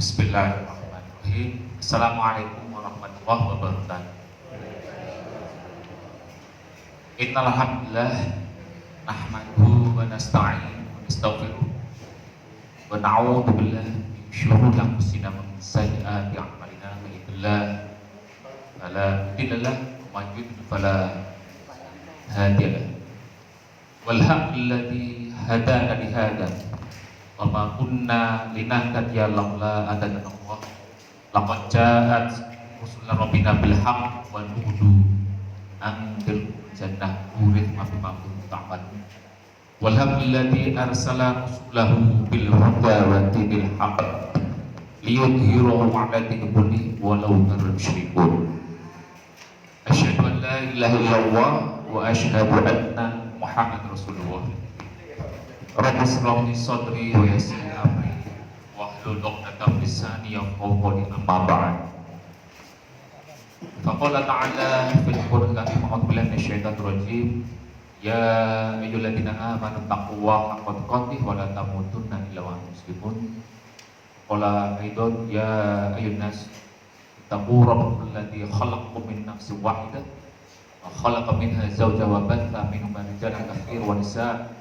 Bismillahirrahmanirrahim. Assalamualaikum warahmatullahi wabarakatuh. Innal hamdalillah nahmaduhu wa nasta'inuhu wa nastaghfiruh wa na'udzu billahi min syururi anfusina wa min sayyiati a'malina. May yahdihillahu fala mudilla lahu wa may yudlil fala hadiya lahu. Walhamdulilladzi hadana li hadza wa ma kunna linahtadiya laula an hadana Allah. Laqad ja'at rusuluna rabbina bil haqq wa nudu anzil jannah urid mabimabun ta'mal. Walhamdulilladzi arsala rasulahu bil huda wa dinil haqq liyudhhirahu 'ala dini kullihi walau karihal musyrikun. Asyhadu an la ilaha illallah wa asyhadu anna Muhammad Rasulullah. Rabbi shrah li sadri wa yassir li amri wahlul 'uqdatam min lisani yafqahu qawli. Amma ba'd. Faqala ta'ala fil Qur'an al-Karim, a'udzu billahi minasyaitonir rajim. Ya ayyuhalladzina amanu taqullaha haqqa tuqatih wa la tamutunna illa wa antum muslimun. Qala aidan ya ayyuhan nas taqu rabbakum alladzi khalaqakum min nafsin wahidah wa khalaqa minha zawjaha wa batha minhuma rijalan katsiran wa nisaa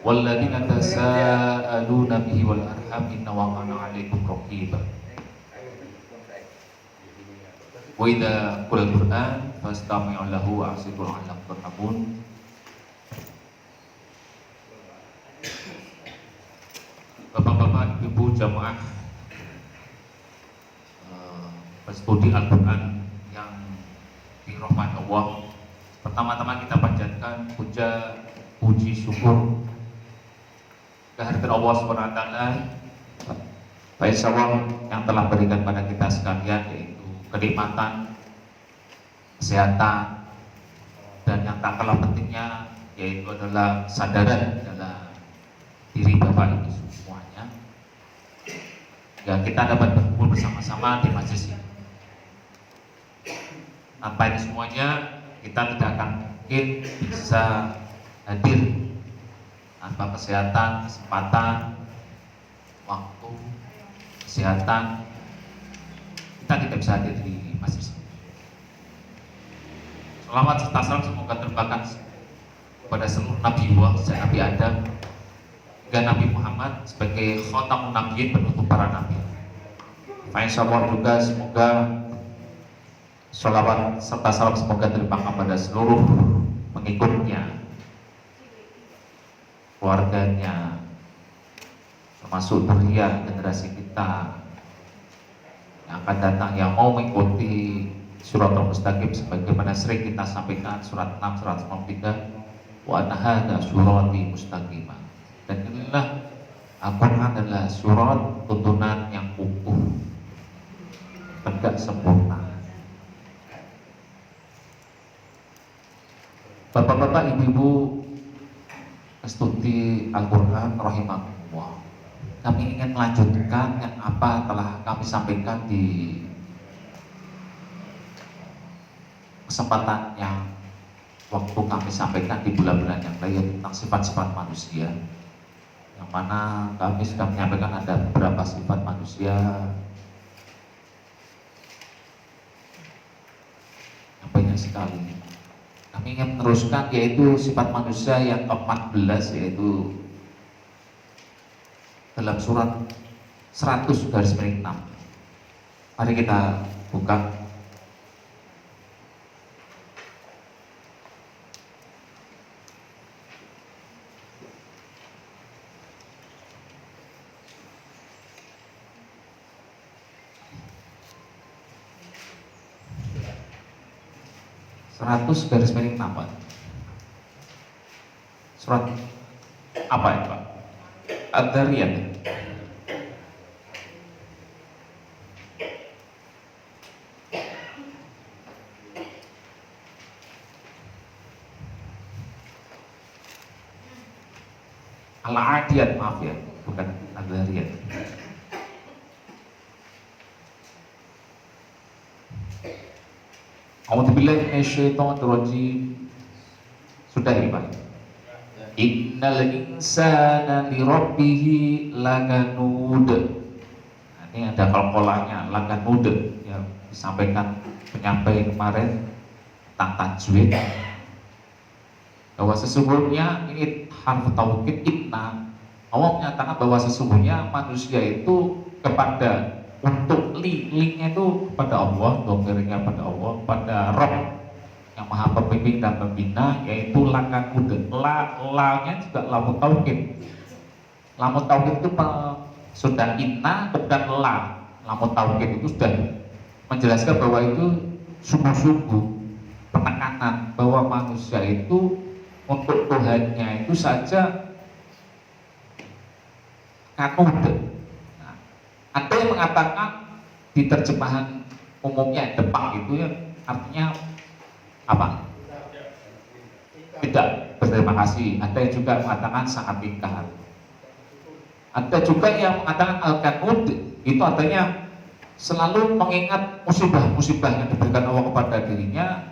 walladzina tasaaluna bihi wal arham inna Allaha kana 'alaikum raqiba. Wa idza quri'al Qur'an fastami'u lahu wa ansitu la'allakum turhamun. Bapak-bapak, ibu jamaah studi Al-Quran yang dirahmati Allah, pertama-tama kita panjatkan puji syukur kehadirat Allah SWT Baik yang telah berikan pada kita sekalian, yaitu kenikmatan, kesehatan, dan yang tak kalah pentingnya yaitu adalah sadaran dalam diri Bapak Ibu semuanya, ya kita dapat berkumpul bersama-sama di masjid ini. Tanpa ini semuanya kita tidak akan mungkin bisa hadir. Tanpa kesehatan, kesempatan, waktu, kesehatan, kita tidak bisa hadir di masjid ini. Selamat serta salam semoga terbahagiakan kepada seluruh Nabi sejak Nabi Adam hingga Nabi Muhammad sebagai khatamun nabiyyin, penutup para nabi. Insyaallah juga semoga sholawat serta salam semoga terlimpahkan pada seluruh pengikutnya, keluarganya, termasuk beria generasi kita yang akan datang, yang mau mengikuti surat Al-Mustaqim sebagaimana sering kita sampaikan, surat 6, surat 93, wa anna hadza surati mustaqimah. Dan inilah Al-Quran adalah surat tuntunan yang utuh, tegak sempurna. Bapak-bapak, ibu-ibu studi Al-Quran rahimahullah, kami ingin melanjutkan yang apa telah kami sampaikan di kesempatan yang waktu kami sampaikan di bulan-bulan yang lain tentang sifat-sifat manusia, yang mana kami sudah menyampaikan ada beberapa sifat manusia yang banyak sekali. Kami ingin meneruskan yaitu sifat manusia yang ke-14, yaitu dalam surat 100/6. Mari kita buka. (100/6). Surat apa itu, Pak? Ad-Dzariyat. Al-Adiyat, maaf ya, bukan Ad-Dzariyat. A'udzubillahi minasyaitonir rajim. Sudah ya, Pak? Innal insana li rabbih lakanud. Nah, Ini ada kolkolanya, langgan muda yang disampaikan penyampai kemarin tentang tajwid, bahwa sesungguhnya ini harfu taukid inna. Allah menyatakan bahwa sesungguhnya manusia itu kepada untuk linknya itu kepada Allah, domirnya pada Allah, pada Rabb yang maha pembimbing dan membina, yaitu langkah muda. La-nya juga lamu taukid. Lamu taukid itu sudah inna, kemudian lamu taukid itu sudah menjelaskan bahwa itu sungguh-sungguh penekanan bahwa manusia itu untuk Tuhannya itu saja kanude. Nah, ada yang mengatakan di terjemahan umumnya Jepang itu ya artinya apa? Tidak berterima kasih. Ada yang juga mengatakan sangat ingkar. Ada juga yang mengatakan al-kanud itu artinya selalu mengingat musibah-musibah yang diberikan Allah kepada dirinya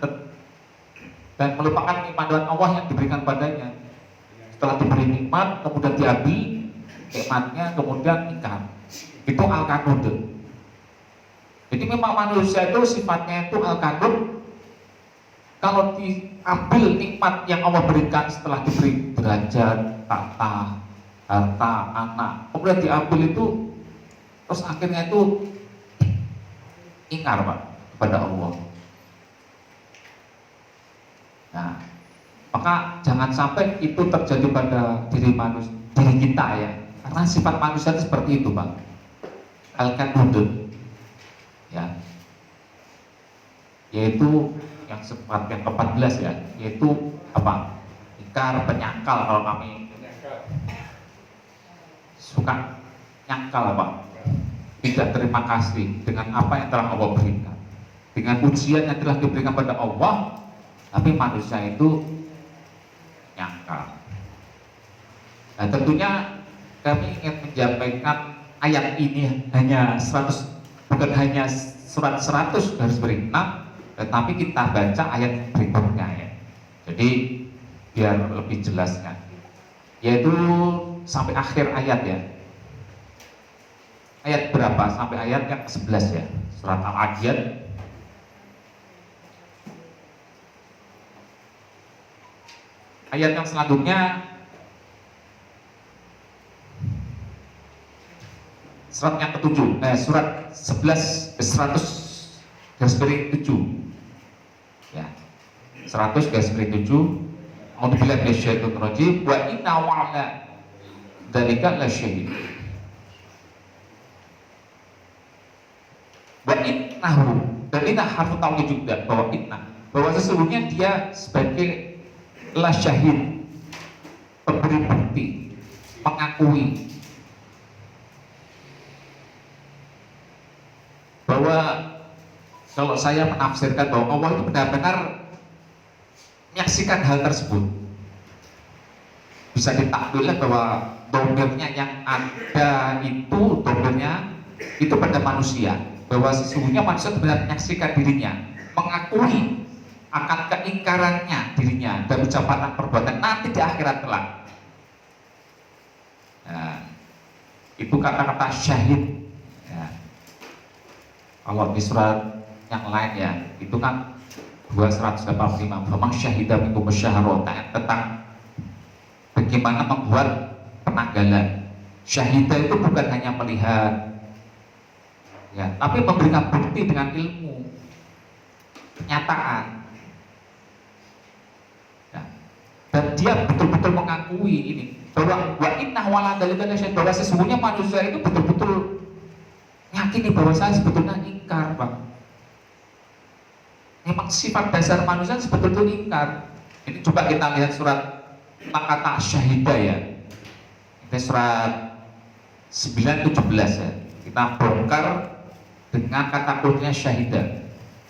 dan melupakan nikmat Allah yang diberikan padanya. Setelah diberi nikmat kemudian diambil nikmatnya kemudian ingkar. Itu al-kanud. Jadi memang manusia itu sifatnya itu al-kanud. Kalau diambil nikmat yang Allah berikan setelah diberi derajat, tahta, harta, anak, kemudian diambil itu, terus akhirnya itu ingkar Pak kepada Allah. Nah, maka jangan sampai itu terjadi pada diri kita ya, karena sifat manusia itu seperti itu Pak. Al-Kanud, ya, yaitu yang sifat yang ke-14 ya, yaitu apa? Ingkar, penyangkal. Kalau kami suka nyangkal apa? Tidak terima kasih dengan apa yang telah Allah berikan, dengan ujian yang telah diberikan pada Allah, tapi manusia itu nyangkal. Nah, tentunya kami ingin menyampaikan ayat ini hanya 100, bukan hanya surat 100 garis miring 6, tetapi kita baca ayat berikutnya ya. Jadi biar lebih jelasnya, yaitu sampai akhir ayat ya. Ayat berapa? Sampai ayat yang ke-11 ya. Surat Al-Adiyat. Ayat yang selanjutnya surat yang ke-7, surat 11 100 garis miring 7. Ya. 100 garis miring 7. A'udzubillahi minasyaitonir rajim. Wa inna wa'ala dzalika lasyahid. Wa innahu, dan ini harus tahu juga bahwa sesungguhnya dia sebagai lasyahid, pemberi bukti, mengakui bahwa kalau saya menafsirkan bahwa Allah itu benar-benar menyaksikan hal tersebut, bisa ditakwilkan bahwa domirnya yang ada itu domirnya itu pada manusia, bahwa sesungguhnya manusia benar menyaksikan dirinya, mengakui akan keingkarannya dirinya dan ucapan dan perbuatan nanti di akhirat kelak. Nah, itu kata-kata syahid ya. Kalau di surat yang lain ya, itu kan 285 memang syahidah minkum syahrata, tentang bagaimana membuat penanggalan. Syahidah itu bukan hanya melihat ya, tapi memberikan bukti dengan ilmu, kenyataan ya. Dan dia betul-betul mengakui ini bahwa wa inna wala dzalika lasyahid, bahwa sesungguhnya manusia itu betul-betul yakini bahwa saya sebetulnya ingkar Bang. Memang sifat dasar manusia sebetulnya ingkar. Ini coba kita lihat surat kata syahidah ya. Ini surat 9:17 ya. Kita bongkar dengan kata kuncinya syahidah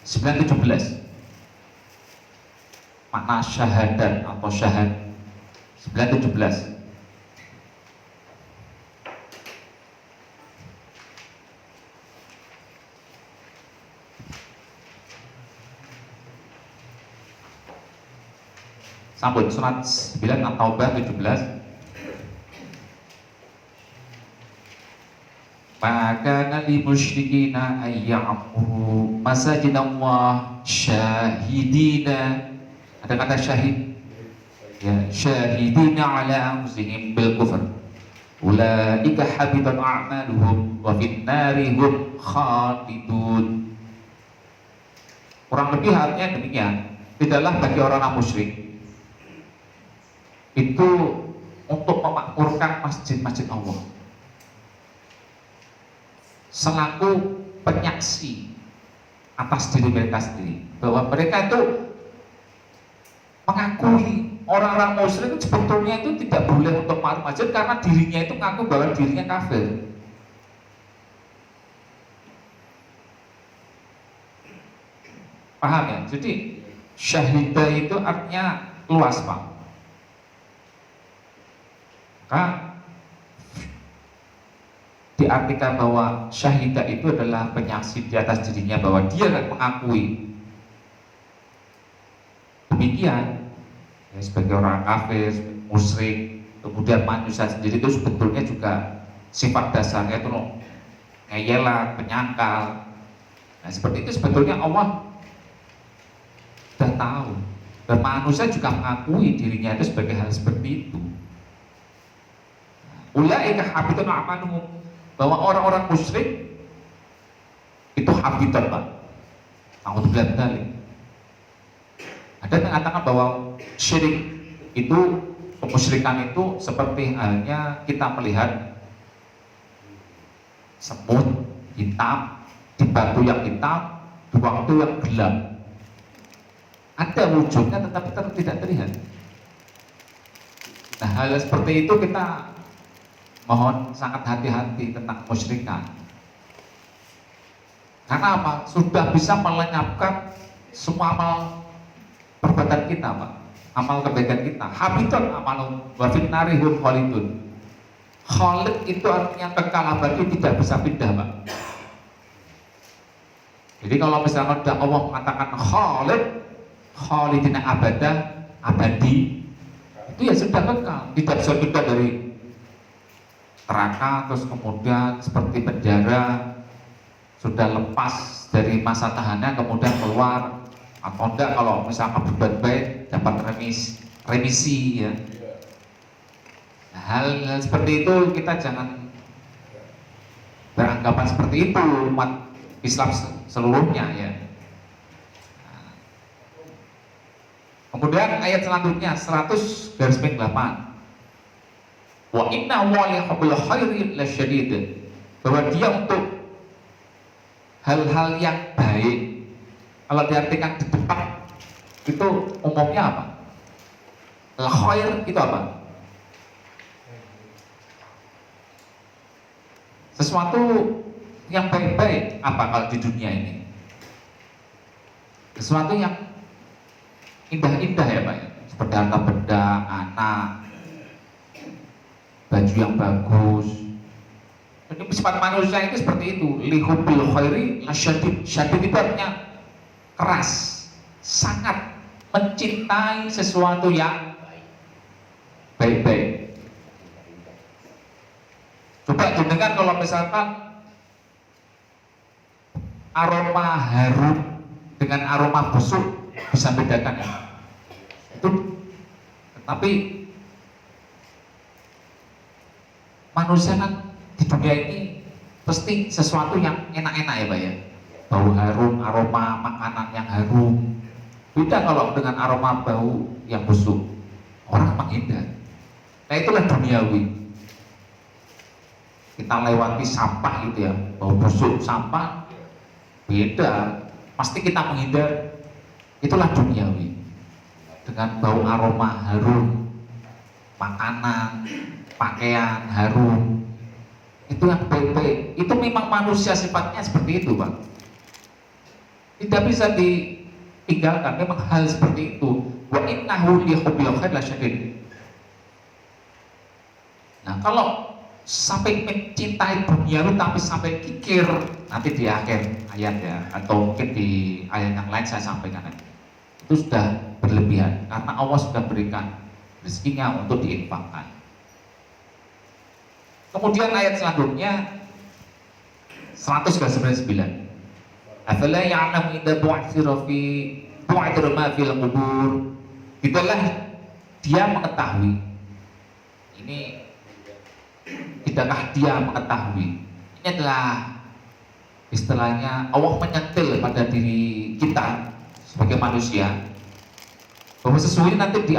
9:17. Makna syahadat atau syahad 9:17. Sambut surat 9 At-Taubah 17. maka nali musyrikina ayya'muru masajidallah syahidina, ada kata syahid ya, syahidina ala anfusihim bil kufr ulaika habitat a'maluhum wa fin nari hum khalidun. Kurang lebih artinya demikian. Tidaklah bagi orang musyrik itu untuk memakmurkan masjid-masjid Allah selaku penyaksi atas diri mereka sendiri, bahwa mereka itu mengakui orang-orang musyrik itu sebetulnya itu tidak boleh untuk masuk masjid karena dirinya itu mengaku bahwa dirinya kafir. Paham ya? Jadi syahidah itu artinya luas, Pak. Maka diartikan bahwa syahidah itu adalah penyaksi di atas dirinya bahwa dia mengakui demikian ya, sebagai orang kafir, musyrik. Kemudian manusia sendiri itu sebetulnya juga sifat dasarnya itu ngeyelan, penyangkal. Nah seperti itu sebetulnya Allah sudah tahu, dan manusia juga mengakui dirinya itu sebagai hal seperti itu. Ulaika habitun a'maluhum, bahwa orang-orang musyrik itu habitat, Pak. Alhamdulillah benar. Ada yang mengatakan bahwa syirik itu, kemusyrikan itu seperti halnya kita melihat semut hitam di batu yang hitam di waktu yang gelap. Ada wujudnya tetapi tidak terlihat. Nah hal seperti itu kita mohon sangat hati-hati tentang kemusyrikan. Karena apa? Sudah bisa melenyapkan semua amal perbuatan kita, Pak. Amal kebaikan kita. Habitat amal wa finnari hum khalidun. Khalid itu artinya kekal abadi, tidak bisa pindah, Pak. Jadi kalau misalnya Allah mengatakan Khalid, khalidina abada, abadi, itu ya sudah kekal, tidak bisa pindah dari neraka terus kemudian seperti penjara, sudah lepas dari masa tahanan kemudian keluar, atau enggak kalau misalkan berbuat baik dapat remisi ya. Nah, hal seperti itu kita jangan beranggapan seperti itu umat Islam seluruhnya ya. Kemudian ayat selanjutnya 100/8. Wa inna wali hubul khairi lasyadid, bahwa dia untuk hal-hal yang baik kalau diartikan di depan itu umumnya apa? Al-khair itu apa? Sesuatu yang baik-baik apa kalau di dunia ini? Sesuatu yang indah-indah ya Pak, seperti harta benda, anak, baju yang bagus. Jadi sifat manusia itu seperti itu. Lihubbil khairi lasyadid. Syadid itu artinya keras, sangat mencintai sesuatu yang baik-baik. Coba jenengan kalau misalkan aroma harum dengan aroma busuk bisa bedakan ya? Itu, tapi manusia kan di dunia ini pasti sesuatu yang enak-enak ya Pak ya, bau harum, aroma makanan yang harum. Beda kalau dengan aroma bau yang busuk, orang menghindar. Nah itulah duniawi. Kita lewati sampah gitu ya, bau busuk sampah, beda, pasti kita menghindar. Itulah duniawi. Dengan bau aroma harum, makanan, pakaian harum, itu yang baik-baik. Itu memang manusia sifatnya seperti itu Pak, tidak bisa ditinggalkan. Memang hal seperti itu. Wa innahu lihubbil khair lasyadid. Nah kalau sampai mencintai dunia tapi sampai kikir, nanti di akhir ayat ya, atau mungkin di ayat yang lain saya sampaikan, itu sudah berlebihan karena Allah sudah berikan rezekinya untuk diinfakkan. Kemudian ayat selanjutnya 199. Afala ya'lamu idza bu'thira fi bu'thira ma fil qubur. Itulah dia mengetahui. Ini tidakkah dia mengetahui? Ini adalah istilahnya Allah menyentil pada diri kita sebagai manusia bahwa sesungguhnya nanti di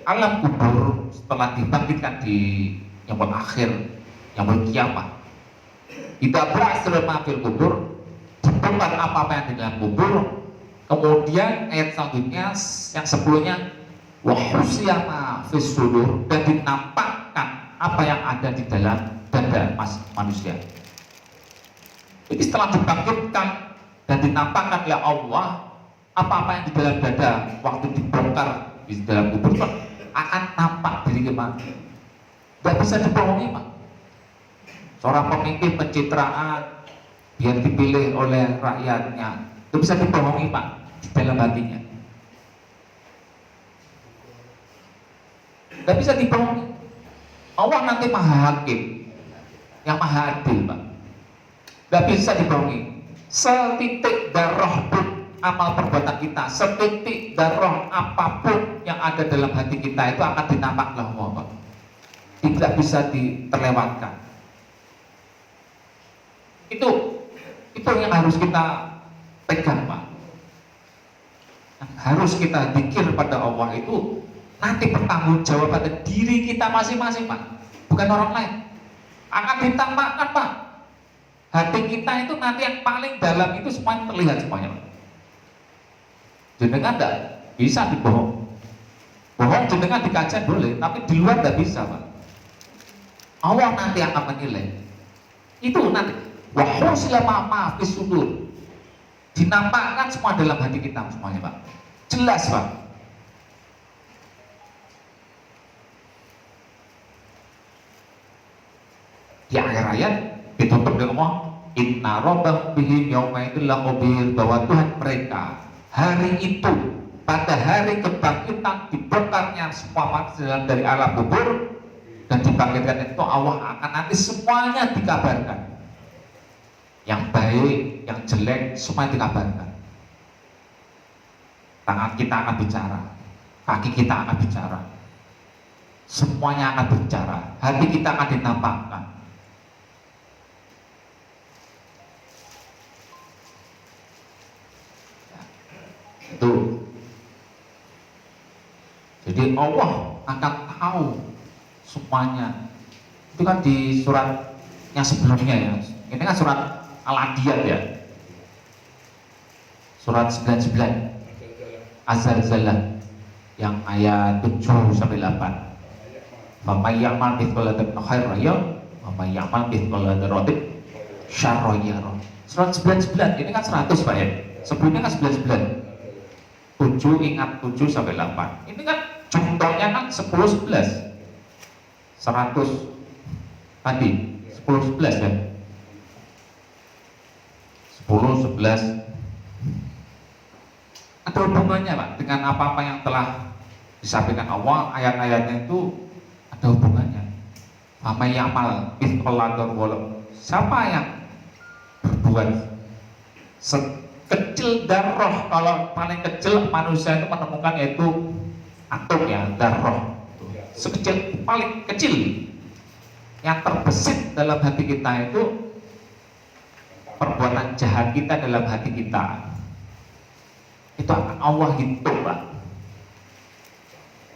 alam kubur setelah dibangkitkan di yang akhir, yang kiamat, kita berhasil maafil kubur, dibongkar apa-apa yang di dalam kubur. Kemudian ayat selanjutnya yang sebelumnya wahusiyama fis sudur, dan dinampakkan apa yang ada di dalam dada manusia. Jadi setelah dibangkitkan dan dinampakkan ya Allah apa-apa yang di dalam dada waktu dibongkar di dalam kubur akan nampak diri kita. Tidak bisa dibohongi, Pak. Seorang pemimpin pencitraan biar dipilih oleh rakyatnya, itu bisa dibohongi, Pak, di dalam hatinya. Tidak bisa dibohongi. Allah nanti maha hakim, yang maha adil, Pak. Tidak bisa dibohongi. Setitik darah pun amal perbuatan kita, setitik darah apapun yang ada dalam hati kita itu akan dinampakkan Allah, Pak. Tidak bisa terlewatkan. Itu yang harus kita pegang, Pak. Yang harus kita zikir pada Allah itu nanti pertanggungjawaban diri kita masing-masing, Pak, bukan orang lain. Akan ditampakkan, Pak. Hati kita itu nanti yang paling dalam itu semuanya terlihat semuanya, Pak. Jenengan tidak bisa dibohong. Bohong jenengan di kajian boleh, tapi di luar tidak bisa, Pak. Allah nanti akan menilai. Itu nanti wahusila ma'ma fis sudur, dinampakkan semua dalam hati kita semuanya, Pak. Jelas, Pak. Di akhir ayat ditutup dengan ngomong inna rabbahum bihim yaumaidil lakhabir, bahwa Tuhan mereka hari itu, pada hari kebangkitan dibongkarnya semua manusia dari alam kubur dan dibangkitkan itu, Allah akan nanti semuanya dikabarkan, yang baik, yang jelek, semua dikabarkan. Tangan kita akan bicara, kaki kita akan bicara, semuanya akan bicara, hati kita akan dinampakkan. Itu. Jadi Allah akan tahu semuanya. Itu kan di surat yang sebelumnya ya. Ini kan surat Al-Adiyat ya. Surat 99 Az-Zalzalah yang ayat 7 sampai 8. Faman ya'mal mithqala dzarratin khairan yarah, wa man ya'mal mithqala dzarratin syarran yarah. Surat 99 ini kan 100, Pak ya. Sebelumnya kan 99. 7 ingat 7 sampai 8. Ini kan contohnya kan 10 11. 100 tadi 10 11 ya. 10 11 ada hubungannya, Pak, dengan apa-apa yang telah disampaikan Allah. Ayat-ayatnya itu ada hubungannya. Fama ya'mal mithqala dzarratin, siapa yang berbuat kecil darah, kalau paling kecil manusia itu menemukan yaitu atom ya, darah sekecil, paling kecil yang terbesit dalam hati kita itu perbuatan jahat kita dalam hati kita, itu akan Allah hitung, Pak.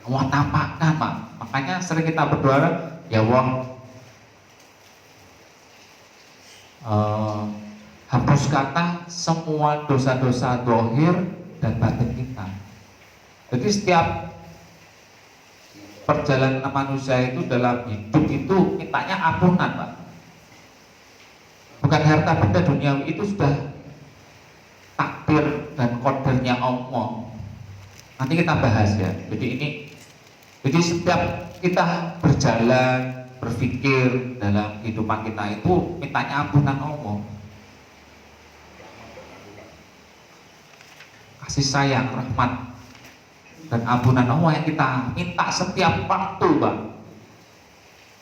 Allah tampakkan, Pak. Makanya sering kita berdoa, ya Allah, hapus kata semua dosa-dosa zahir dan batin kita. Jadi setiap perjalanan manusia itu dalam hidup itu mintanya ampunan, Pak. Bukan harta benda duniawi, itu sudah takdir dan qadarnya Allah. Nanti kita bahas ya. Jadi setiap kita berjalan, berpikir dalam kehidupan kita itu mintanya ampunan Allah. Kasih sayang, rahmat, dan ampunan Allah yang kita minta setiap waktu, Pak.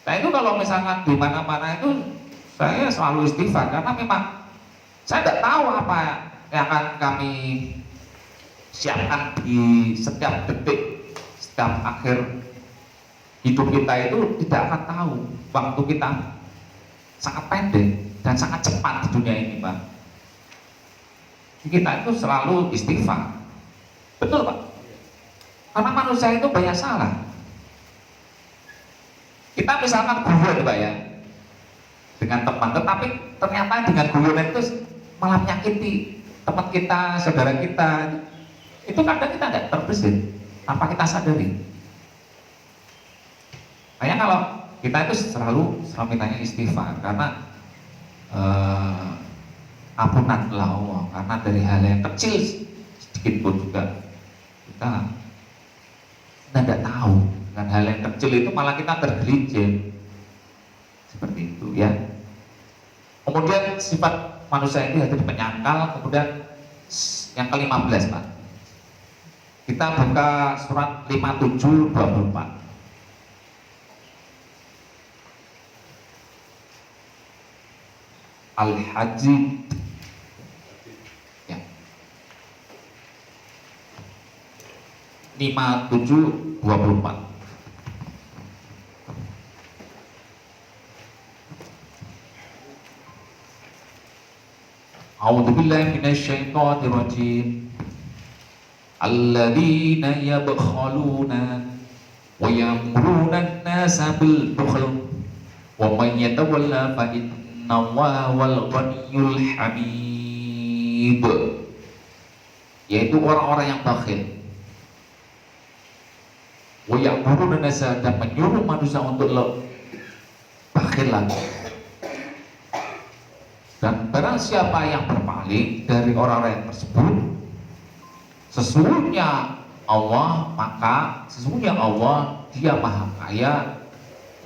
Nah itu kalau misalkan di mana-mana itu Saya selalu istighfar karena memang saya tidak tahu apa yang akan kami siapkan di setiap detik, setiap akhir hidup kita itu tidak akan tahu. Waktu kita sangat pendek dan sangat cepat di dunia ini, Pak. Kita itu selalu istighfar. Betul, Pak? Karena manusia itu banyak salah. Kita misalkan guyon, Pak ya, dengan teman, tetapi ternyata dengan guyon itu malah menyakiti teman kita, saudara kita. Itu kadang kita tidak terbesit tanpa kita sadari. Makanya kalau kita itu selalu mintanya istighfar karena ampunanlah Allah, karena dari hal yang kecil sedikit pun juga kita tidak tahu. Dengan hal yang kecil itu malah kita tergelincir seperti itu ya. Kemudian sifat manusia itu jadi penyangkal. Kemudian yang ke-15, Pak, kita buka surat 57:24. Al-Hadid ya. 57:24. A'udzubillahi minasyaitonir rajim. Alladzina yabkhaluna wa ya'muruna an-nasa bil bukhl wa man yatawalla fa innallaha wal ghaniyyul hamid. Yaitu orang-orang yang bakhil. Wa ya'muruna an-nasa, dan menyuruh manusia untuk bakhil lagi. Dan barang siapa yang berpaling dari orang-orang tersebut, sesungguhnya Allah dia maha kaya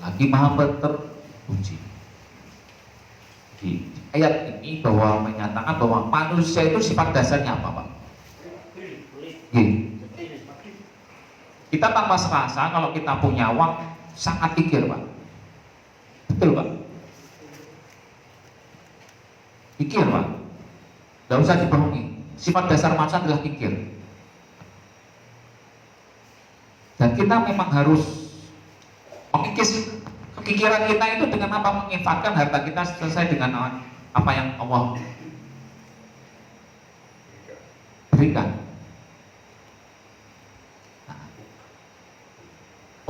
lagi maha terpuji. Di ayat ini bahwa menyatakan bahwa manusia itu sifat dasarnya apa, Pak? Kita tanpa serasa kalau kita punya uang sangat pikir, Pak. Betul, Pak? Pikir, Pak. Tidak usah dibohongi. Sifat dasar manusia adalah pikir. Dan kita memang harus mengikis kepikiran kita itu dengan apa? Menginfakkan harta kita sesuai dengan apa yang Allah berikan. Nah,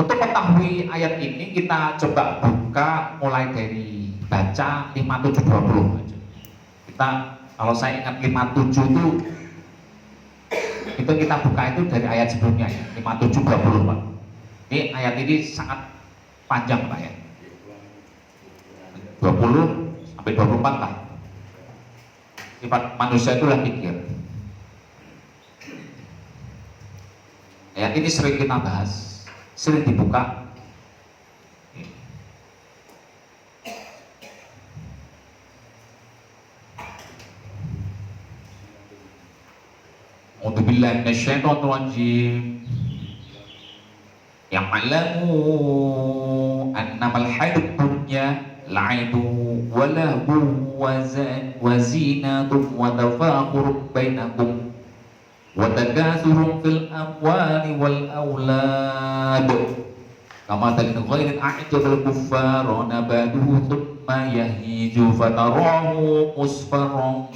untuk mengetahui ayat ini kita coba buka mulai dari baca 57:20 aja. Kita, kalau saya ingat 57 itu kita buka itu dari ayat sebelumnya ya, 57:20, Pak. Ini ayat ini sangat panjang, Pak ya. 20 sampai 24 lah. Sifat manusia itulah pikir. Ayat ini sering kita bahas, sering dibuka. A'udzubillahi minasyaitonir rajim. Ya'lamu annamal hayatud dunya la'ibu wa lahu wa zinatun wa tafakhurun bainakum wa takathurun fil amwali wal aulad kama talin ghairin a'jabal kuffara nabaduhu thumma yahiju fatarahu musfarran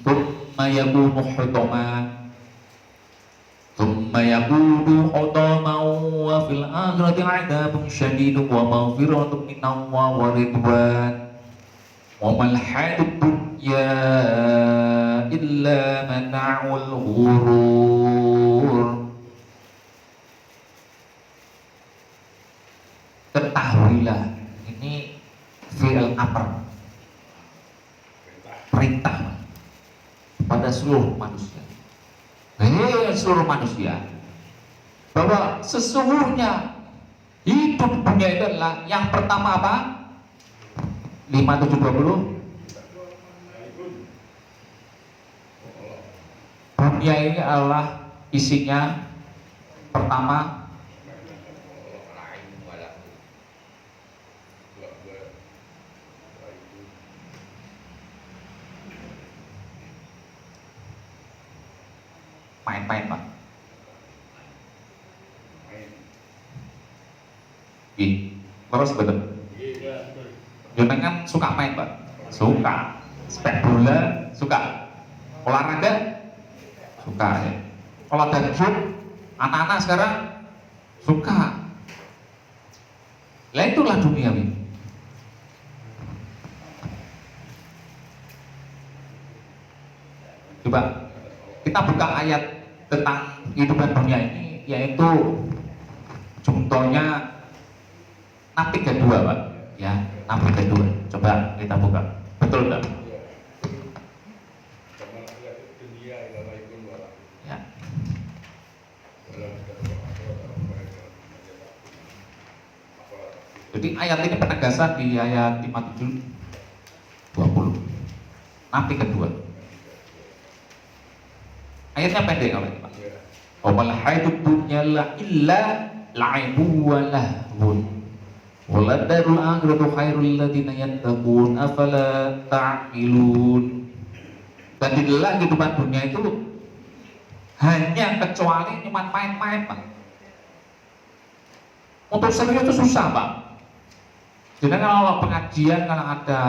thumma yakunu hutama ثم يقول حطاما وفي الآخرة عذاب شديد ومغفرة من الله ورضوان وما الحياة الدنيا إلا متاع الغرور. Ketahuilah, ini fi'il amr, perintah pada seluruh manusia, seluruh manusia, bahwa sesungguhnya hidup dunia itu adalah yang pertama apa? 57:20. Dunia ini adalah isinya pertama main-main Pak. Ih, terus betul. Jenengan suka main Pak? Suka. Sepak bola suka. Olahraga suka ya. Kalau ada game, anak-anak sekarang suka. Lah itulah duniawi. Coba kita buka ayat tentang kehidupan dunia ini, yaitu contohnya Nabi kedua Pak, ya Nabi kedua. Coba kita buka, betul enggak? Ya. Jadi ayat ini penegasan di ayat 57 20. Nabi kedua. Ayatnya pendek kalau ini Pak. Wa mal hayatud dunya illa la'ibu wa lahwun. Wa la darul akhiratu khairul ladzina yattaqun afala ta'qilun. Dan di dalam kehidupan dunia itu hanya kecuali cuma main-main Pak. Untuk serius itu susah Pak. Jadi kalau pengajian, kalau ada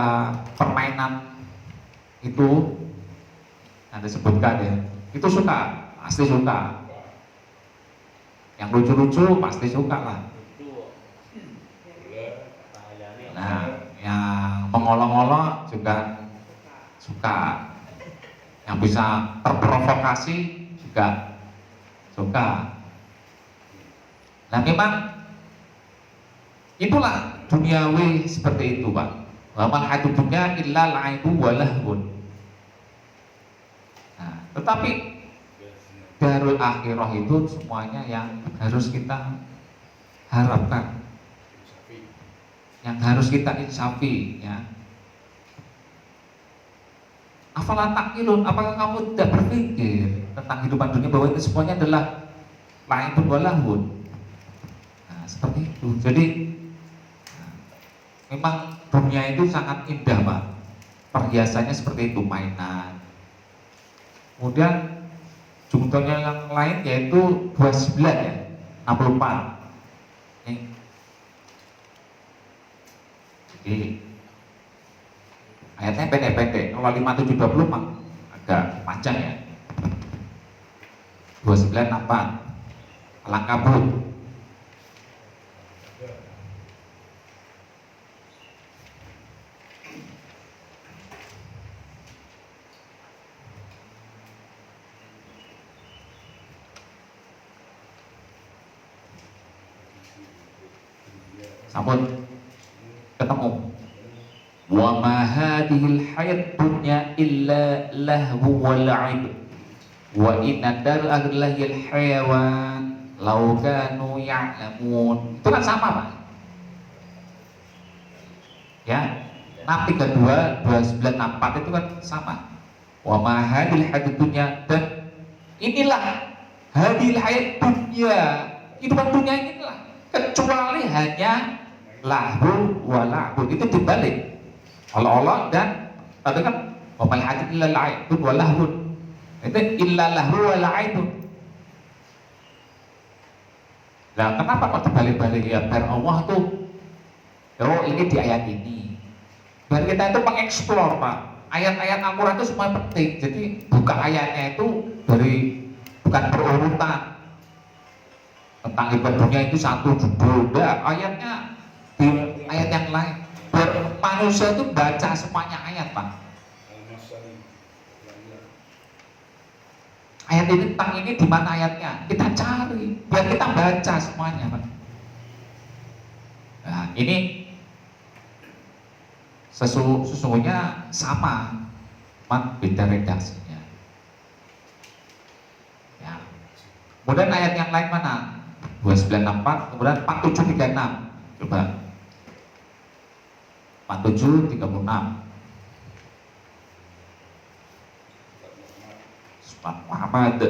permainan itu ada sebutkan ya, itu suka, pasti suka. Yang lucu-lucu pasti suka lah. Nah, yang mengolok-olok juga suka. Yang bisa terprovokasi juga suka. Nah memang itulah duniawi seperti itu Pak. Wa mal hayatud dunya illa la'ibu wa lahwun. Nah, tetapi darul akhirah itu semuanya yang harus kita harapkan, yang harus kita insafi ya. Afala taqilun, apakah kamu tidak berpikir tentang kehidupan dunia bahwa itu semuanya adalah la'ibun wa lahwun. Nah, seperti itu. Jadi memang dunia itu sangat indah Pak. Perhiasannya seperti itu, mainan. Kemudian contohnya yang lain yaitu 29 ya, 64. Ini. Jadi ayatnya pendek-pendek. Kalau 5720 mah agak panjang ya. 2964 Al-Ankabut. Sampun ketemu. Wa ma hadhil hayat dunya illa lahu wa la'ib wa inna dar aghlahil hayawan law kanu ya'lamun. Itu kan sama Pak ya. Nabi kedua 2964 itu kan sama. Wa ma hadhil hayat dunya, dan inilah hadhil hayat dunya, kehidupan dunia inilah, kecuali hanya lahu wa la'bun. Itu dibalik Allah dan tadi kan wa mal hadid illa la'ibun wa lahun. Itu illa lahu wa la'ibun. Nah, kenapa kok dibalik-balik ya? Biar Allah tuh, oh ini di ayat ini. Biar kita itu mengeksplor Pak. Ayat-ayat Al-Quran itu semua penting. Jadi buka ayatnya itu dari, bukan berurutan. Tentang ibadah dunia itu satu judul, udah ayatnya di ayat yang lain. Biar manusia itu baca semuanya ayat Pak. Ayat ini tentang ini di mana ayatnya? Kita cari, biar kita baca semuanya Pak. Nah ini sesungguhnya sama, cuma beda redaksinya. Ya. Kemudian ayat yang lain mana? 2964, kemudian 4736. Coba 4736. Pak Muhammad.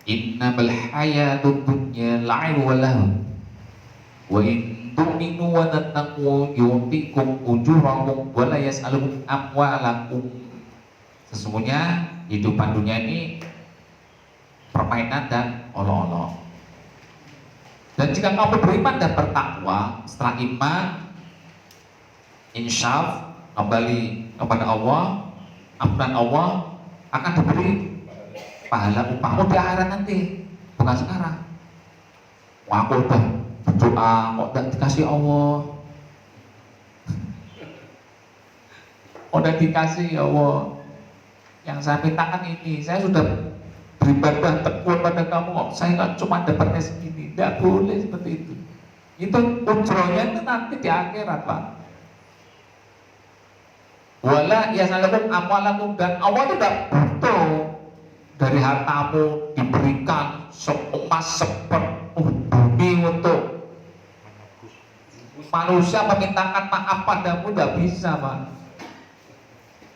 innamal hayatud dunya la'ib wa lahu wa in tu'minu wa tattaqu yu'tikum ujurakum wa la yas'alukum amwalakum. Sesungguhnya hidupan dunia ini permainan dan olok-olok. Dan jika kamu beriman dan bertakwa, setelah iman, insyaf, kembali kepada Allah, ampunan Allah akan diberi pahala upahmu di akhirat nanti, bukan sekarang. Wah, aku udah berdoa kok tidak dikasih Allah, udah dikasih ya Allah. Yang saya mintakan ini, saya sudah beribadah tekun pada kamu kok, saya kan cuma dapatnya segini. Tidak boleh seperti itu. Itu ujronya itu nanti di akhirat, Pak. Wala yas'alukum amwalakum, dan Allah itu tidak butuh dari hartamu diberikan seemas bumi untuk manusia memintakan maaf padamu, tidak bisa, Pak.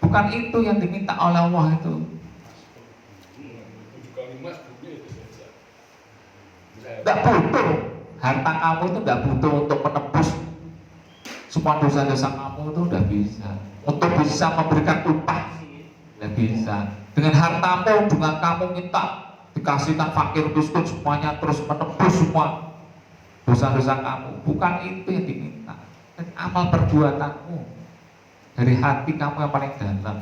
Bukan itu yang diminta oleh Allah itu. Tidak butuh, harta kamu itu tidak butuh untuk menebus semua dosa-dosa kamu, itu tidak bisa. Untuk bisa memberikan upah, tidak bisa. Dengan hartamu, dengan kamu minta dikasihkan fakir miskin semuanya, terus menebus semua dosa-dosa kamu. Bukan itu yang diminta. Dan amal perbuatanmu dari hati kamu yang paling dalam,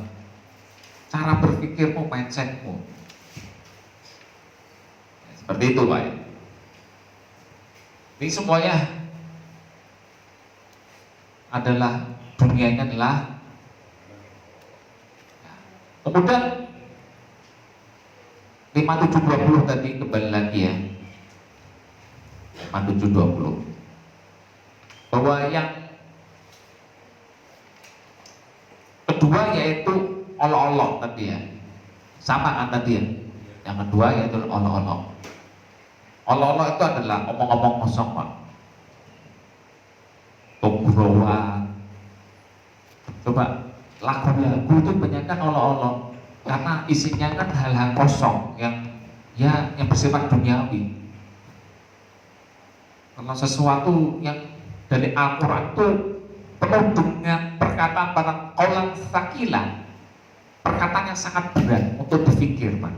cara berpikirmu, mindsetmu. Seperti itu, Pak. Ini semuanya adalah, dunianya adalah. Kemudian 5720 tadi, kembali lagi ya, 5720, bahwa yang kedua yaitu olok-olok tadi ya, sama kan tadi ya. Yang kedua yaitu olok-olok. Olok-olok itu adalah omong-omong kosong, Pak. Tongkrowan. Coba lagu-lagu itu banyak kan olok-olok, karena isinya kan hal-hal kosong yang bersifat duniawi. Kalau sesuatu yang dari Al-Quran itu penuh dengan perkataan qaulan tsaqilan, perkataan yang sangat berat untuk dipikir, Pak,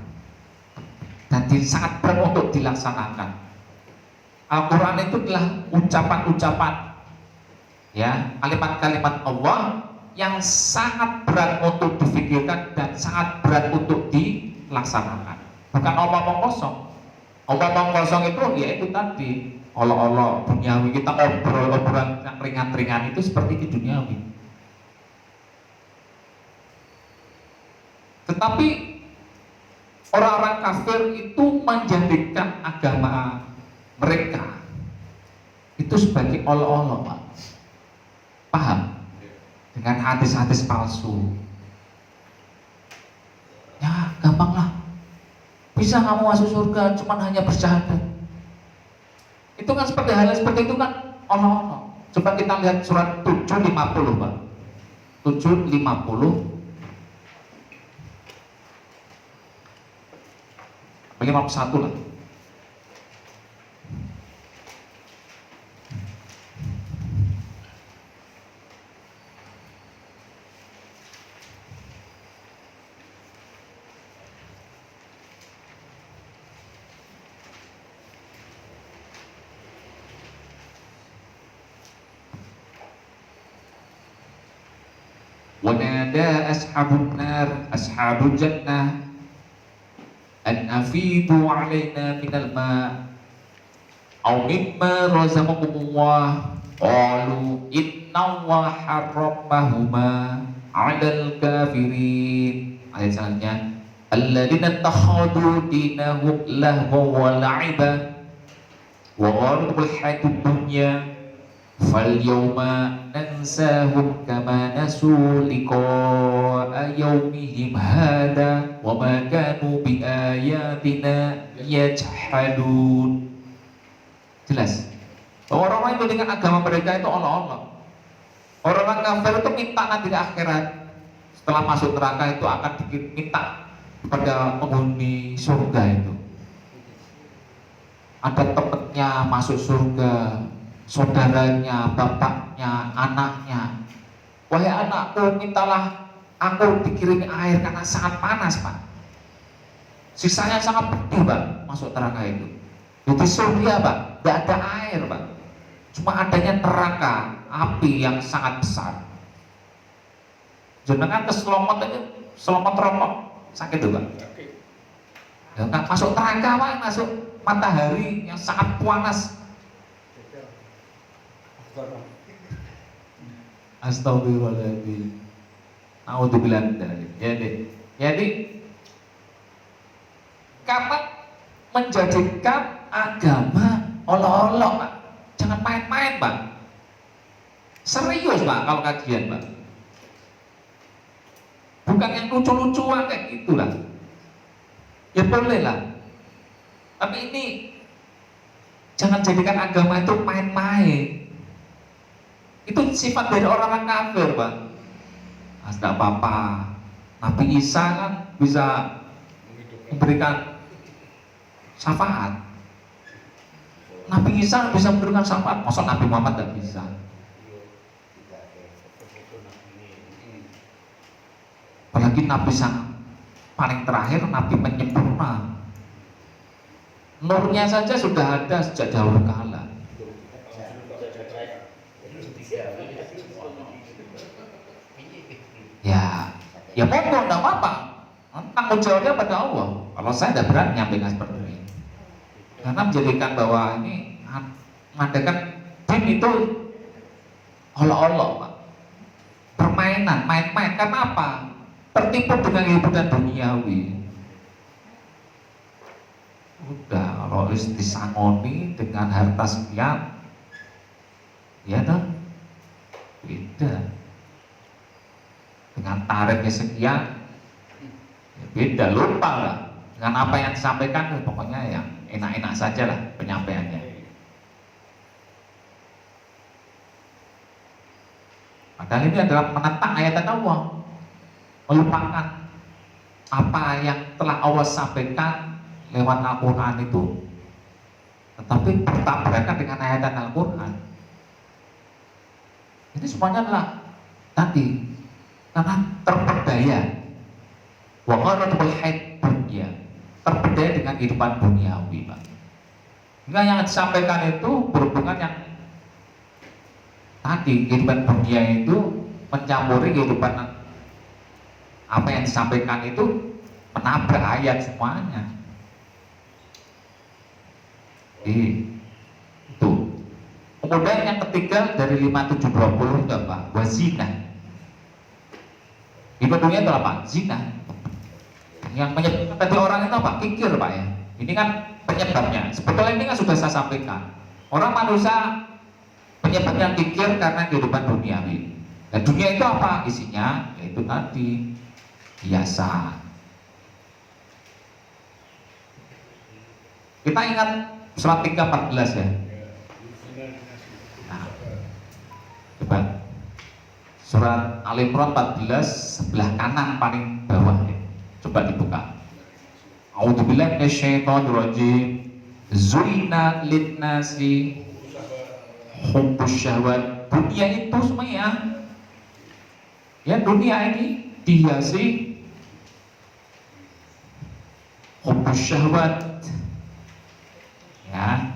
dan sangat berat untuk dilaksanakan. Al-Quran itu adalah ucapan-ucapan, ya, kalimat-kalimat Allah yang sangat berat untuk difikirkan dan sangat berat untuk dilaksanakan. Bukan omong kosong. Omong kosong itu yaitu tadi olok-olok duniawi, kita ngobrol-ngobrolan yang ringan-ringan itu seperti itu duniawi. Tetapi orang-orang kafir itu menjadikan agama mereka itu sebagai olok-olok, Pak. Paham? Dengan hadis-hadis palsu. Ya, gampang lah. Bisa kamu masuk surga cuman hanya bersyahadat. Itu kan seperti hal seperti itu kan olok-olok. Coba kita lihat surat 750, Pak. 750 51 lah. Wanada ashabun nar ashabul jannah an afidu alaina minal ma' aw mimma razaqakumullah qalu inna Allah harramahuma 'alal kafirin. Ayat selanjutnya, alladzina takhadu dinahum lahwa wa la'iba wa gharratul hayatud dunya fal yawma nansahum kama nasu liqa'a yawmihim hada wa ma kanu bi ayatina yajhadun. Jelas bahwa orang-orang itu dengan agama mereka itu olok-olok. Orang-orang kafir itu minta nanti di akhirat setelah masuk neraka itu akan diminta kepada penghuni surga itu ada temennya masuk surga, saudaranya, bapaknya, anaknya. Wahai anakku, mintalah aku dikirimi air karena sangat panas, Pak. Sisanya sangat pedih, Pak, masuk neraka itu. Jadi surga, Pak, tidak ada air, Pak. Cuma adanya neraka, api yang sangat besar. Jenengan keselomot aja, selomot rokok, sakit tuh, Pak. Ya, nggak masuk neraka, Pak, masuk matahari yang sangat panas. Astagfirullahaladzim. Naudzubillah min dzalik. Jadi karena menjadikan agama olok-olok, Pak. Jangan main-main, Pak. Serius, Pak, kalau kajian, Pak. Bukan yang lucu-lucuan kayak gitulah. Ya boleh lah. Tapi ini jangan jadikan agama itu main-main. Itu sifat dari orang-orang kafir, Pak. Tidak apa-apa. Nabi Isa kan bisa memberikan syafaat. Nabi Isa bisa memberikan syafaat. Masa Nabi Muhammad tidak bisa? Apalagi Nabi sang paling terakhir, Nabi penyempurna. Nurnya saja sudah ada sejak dahulu kala. Ya monggo, enggak apa-apa. Tanggung jawabnya pada Allah. Kalau saya tidak berani nyampaikan seperti ini. Karena menjadikan bahwa ini mengadakan tim itu olok-olok, Pak. Permainan, main-main. Karena apa? Tertipu dengan kehidupan duniawi. Udah, kalau disangoni dengan harta sekian, ya toh, beda. Dengan tarifnya sekian, ya beda, lupa lah dengan apa yang disampaikan. Pokoknya yang enak-enak saja lah penyampaiannya. Padahal ini adalah menentang ayat Allah, melupakan apa yang telah Allah sampaikan lewat Al-Quran itu, tetapi bertabrakan dengan ayat Al-Quran. Ini semuanya adalah tadi karena terperdaya, waqaratul hayat dunia, terperdaya dengan kehidupan duniawi, Pak. Enggak, yang disampaikan itu berhubungan yang tadi kehidupan dunia itu mencampuri kehidupan, apa yang disampaikan itu menabrak ayat semuanya. Itu. Kemudian yang ketiga dari 5720 itu apa? Wazina. Hidup dunia itu apa? Zina. Yang menyebabkan tadi orang itu apa? Kikir, Pak, ya. Ini kan penyebabnya. Sebetulnya ini kan sudah saya sampaikan. Orang manusia penyebabnya kikir karena kehidupan duniawi. Nah, dunia itu apa isinya? Yaitu tadi biasa. Kita ingat surat 3:14 ya. Nah, coba surat Al-Imran 14 sebelah kanan paling bawah ya. Coba dibuka. A'udzubillahi minasyaitonir rajim. Zuina linnasi hubbus syahwat. Dunia itu semuanya, ya, dunia ini dihiasi hubbus syahwat, ya,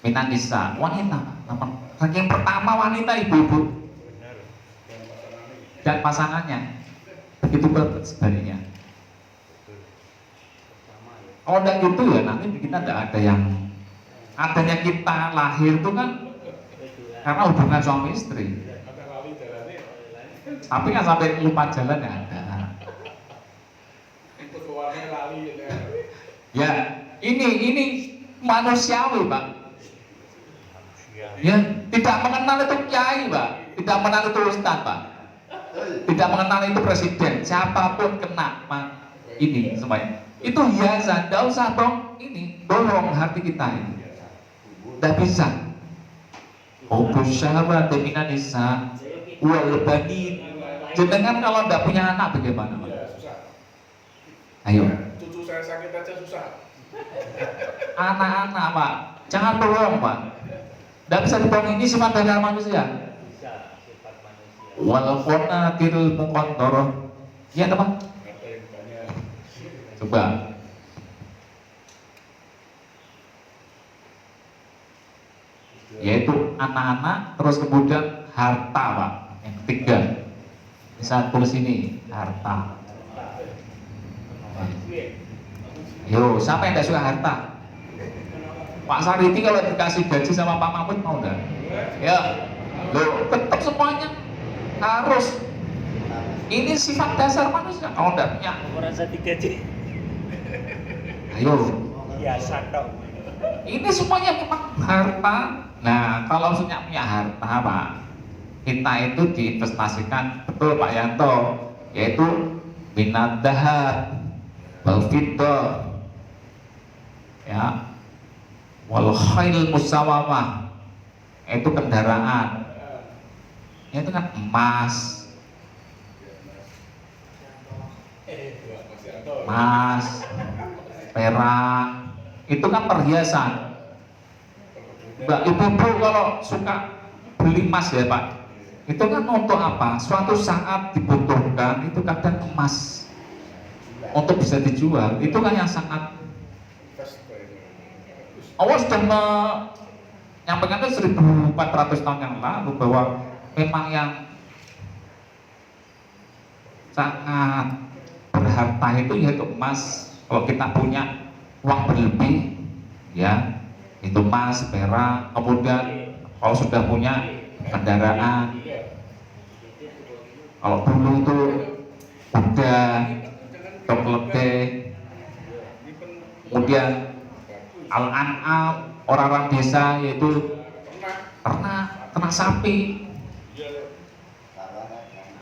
minan nisa, wanita. Yang pertama wanita, ibu-ibu dan pasangannya, begitu sebaliknya. Kalau tidak gitu ya nanti kita tidak ada yang, adanya kita lahir itu kan karena hubungan suami istri, tapi kan sampai lupa jalan ya ada. Ya ini manusiawi, Pak. Ya, tidak mengenal itu kiai, Pak, tidak mengenal itu ustadz, Pak, tidak mengenal itu presiden, siapapun kena, Pak. Ini semuanya itu hiasan, tidak usah dong ini dorong hati kita ini, tidak bisa. Syahwat minan nisa wal banin. Jenengan kalau tidak punya anak bagaimana, Pak? Ayo. Cucu saya sakit aja susah. Anak-anak Pak, jangan bohong Pak. Tidak bisa dibohong, ini sifat dasar manusia. Bisa sifat manusia. Walaupun tirul mukontoroh. Iya teman. Coba. Yaitu anak-anak, terus kemudian harta Pak. Yang ketiga. Bisa tulis ini, harta. Yo, siapa yang tidak suka harta? Pak Sariti kalau dikasih gaji sama Pak Mahfud mau enggak? Ya, loh, tetap semuanya harus. Ini sifat dasar manusia. Kalau enggak punya, Merasa digaji. ayo. Biasa dong. Ini semuanya memang harta. Nah, kalau punya harta Pak, kita itu diinvestasikan, betul Pak Yanto, yaitu minat dahab, wal fiddah, ya, wal khail musawamah, itu kendaraan, itu kan emas, perak, itu kan perhiasan. Mbak ibu-ibu kalau suka beli emas ya Pak, itu kan untuk apa? Suatu saat dibutuhkan, itu kadang emas untuk bisa dijual, itu kan yang sangat. Allah sudah menyampaikan itu 1400 tahun yang lalu bahwa memang yang sangat berharta itu yaitu emas. Kalau kita punya uang berlebih, ya itu emas, perak, kemudian kalau sudah punya kendaraan, kalau dulu itu kuda, keledai, kemudian al-an'am, orang-orang desa yaitu ternak sapi,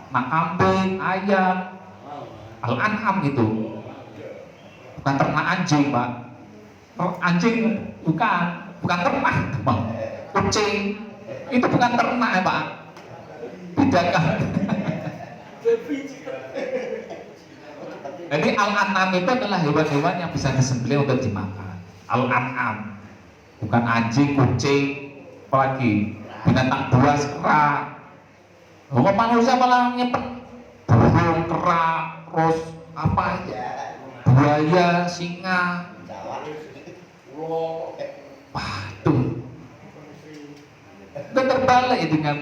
ternak kambing, ayam, al-an'am itu bukan ternak anjing Pak. Anjing bukan ternak Pak. Kucing itu bukan ternak ya Pak. Bedakan. Jadi al-an'am itu adalah hewan-hewan yang bisa disembelih untuk dimakan. Al-an'am bukan anjing, kucing, apalagi binatang buas, kera. Kok manusia malah nyimpen burung, kera, terus apa aja, buaya, singa. Waduh, itu terbalik dengan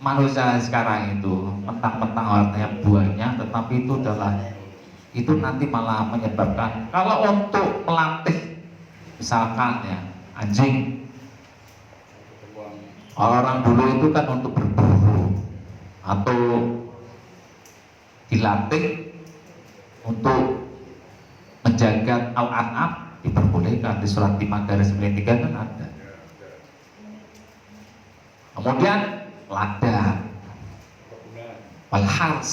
manusia sekarang itu. Mentang-mentang hartanya banyak, tetapi itu adalah, itu nanti malah menyebabkan, kalau untuk melatih misalkan ya anjing, orang dulu itu kan untuk berburu atau dilatih untuk menjaga al-an'am, diperbolehkan di surat 5/93 kan ada. Kemudian ladang, walhars,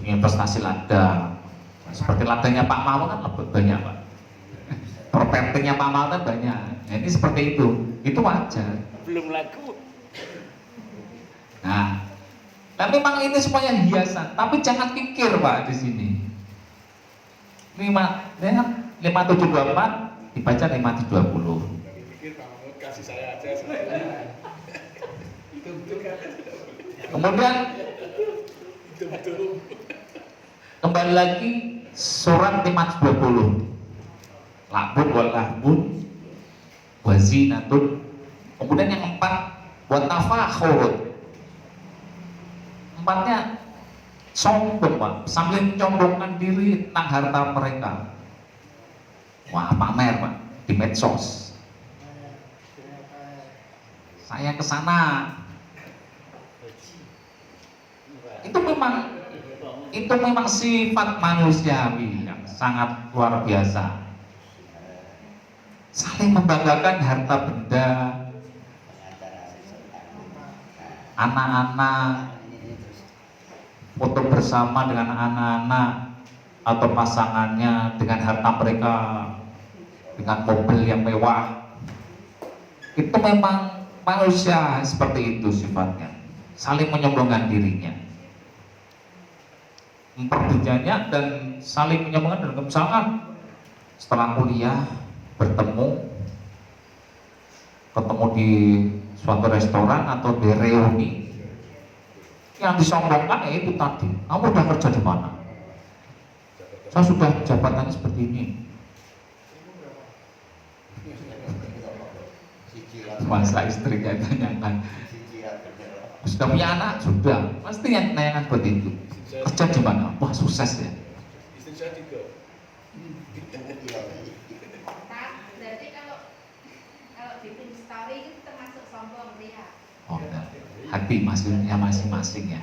investasi ladang, seperti ladangnya Pak Mahfud kan lebih banyak Pak. Propertinya Pak Mahfud kan banyak. Nah, ini seperti itu wajar. Belum laku. Nah, tapi memang ini semuanya hiasan. Tapi jangan pikir Pak di sini. 5724 dibaca 5720. Pikir Pak Mahfud kasih saya aja. Kemudian kembali lagi surat 520. Lakbun wal lahbun wazinatun. Kemudian yang 4 buat tafakhurun. 4-nya sombong Pak, sambil menyombongkan diri tentang harta mereka. Wah, pamer Pak di medsos. Saya ke sana. Itu memang sifat manusiawi yang sangat luar biasa. Saling membanggakan harta benda, anak-anak, foto bersama dengan anak-anak atau pasangannya dengan harta mereka, dengan mobil yang mewah. Itu memang manusia seperti itu sifatnya, saling menyombongkan dirinya, memperbanyak dan saling menyombongkan. Dan misalkan setelah kuliah ketemu di suatu restoran atau di reuni, yang disombongkan ya itu tadi, kamu udah kerja di mana? Saya sudah jabatannya seperti ini. Masa istri kayak tanyakan, sudah punya anak? Sudah. Pasti yang tanyakan seperti itu. Kerja di mana? Wah, sukses ya. Istri saya 3. Pak, berarti kalau bikin story itu termasuk sombong dia. Oh, nah, hati masing-masing ya.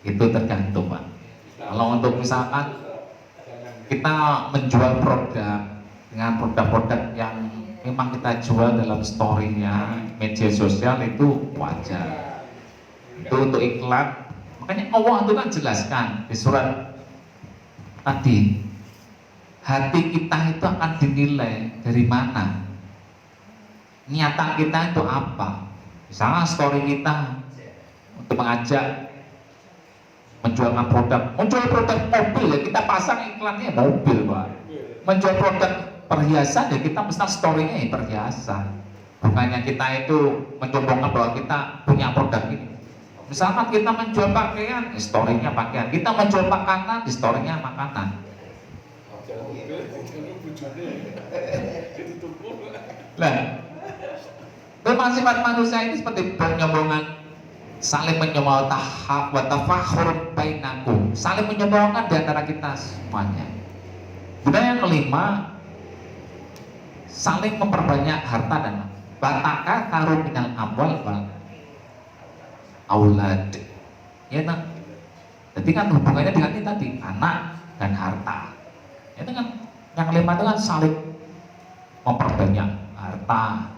Itu tergantung, Pak. Kalau untuk misalkan kita menjual produk dengan produk-produk yang memang kita jual dalam story-nya media sosial, itu wajar. Itu untuk iklan. Makanya Allah itu kan jelaskan di surat tadi, hati kita itu akan dinilai dari mana, niatan kita itu apa. Misalnya story kita untuk mengajak menjualkan produk mobil ya, kita pasang iklannya mobil, Pak. Menjual produk perhiasan ya, kita mesti story-nya ya perhiasan. Bukannya kita itu mencombongkan bahwa kita punya produk ini. Misalkan kita menjual pakaian, ya story-nya pakaian. Kita menjual makanan, di story-nya makanan. Jangan mobil, jangan bujurnya. Jadi tumpul. Lah, memang sifat manusia ini seperti penyombongan, saling menyombongkan, tahap wa tafakhur bainakum, saling menyombongkan di antara kita semuanya. Budaya yang kelima, saling memperbanyak harta dan bataka karum minal amwal wal aulad. Ya nah, jadi kan hubungannya dengan ini tadi, anak dan harta. Itu kan yang kelima itu kan saling memperbanyak harta.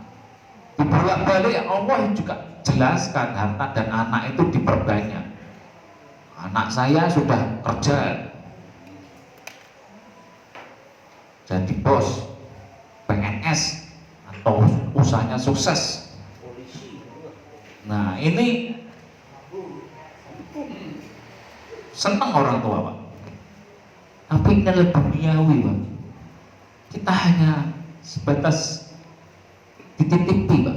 Dibolak-balik Allah juga jelaskan harta dan anak itu diperbanyak. Anak saya sudah kerja jadi bos PNS atau usahanya sukses. Nah ini senang orang tua, Pak. Tapi ini adalah duniawi, Pak. Kita hanya sebatas dititipi, Pak.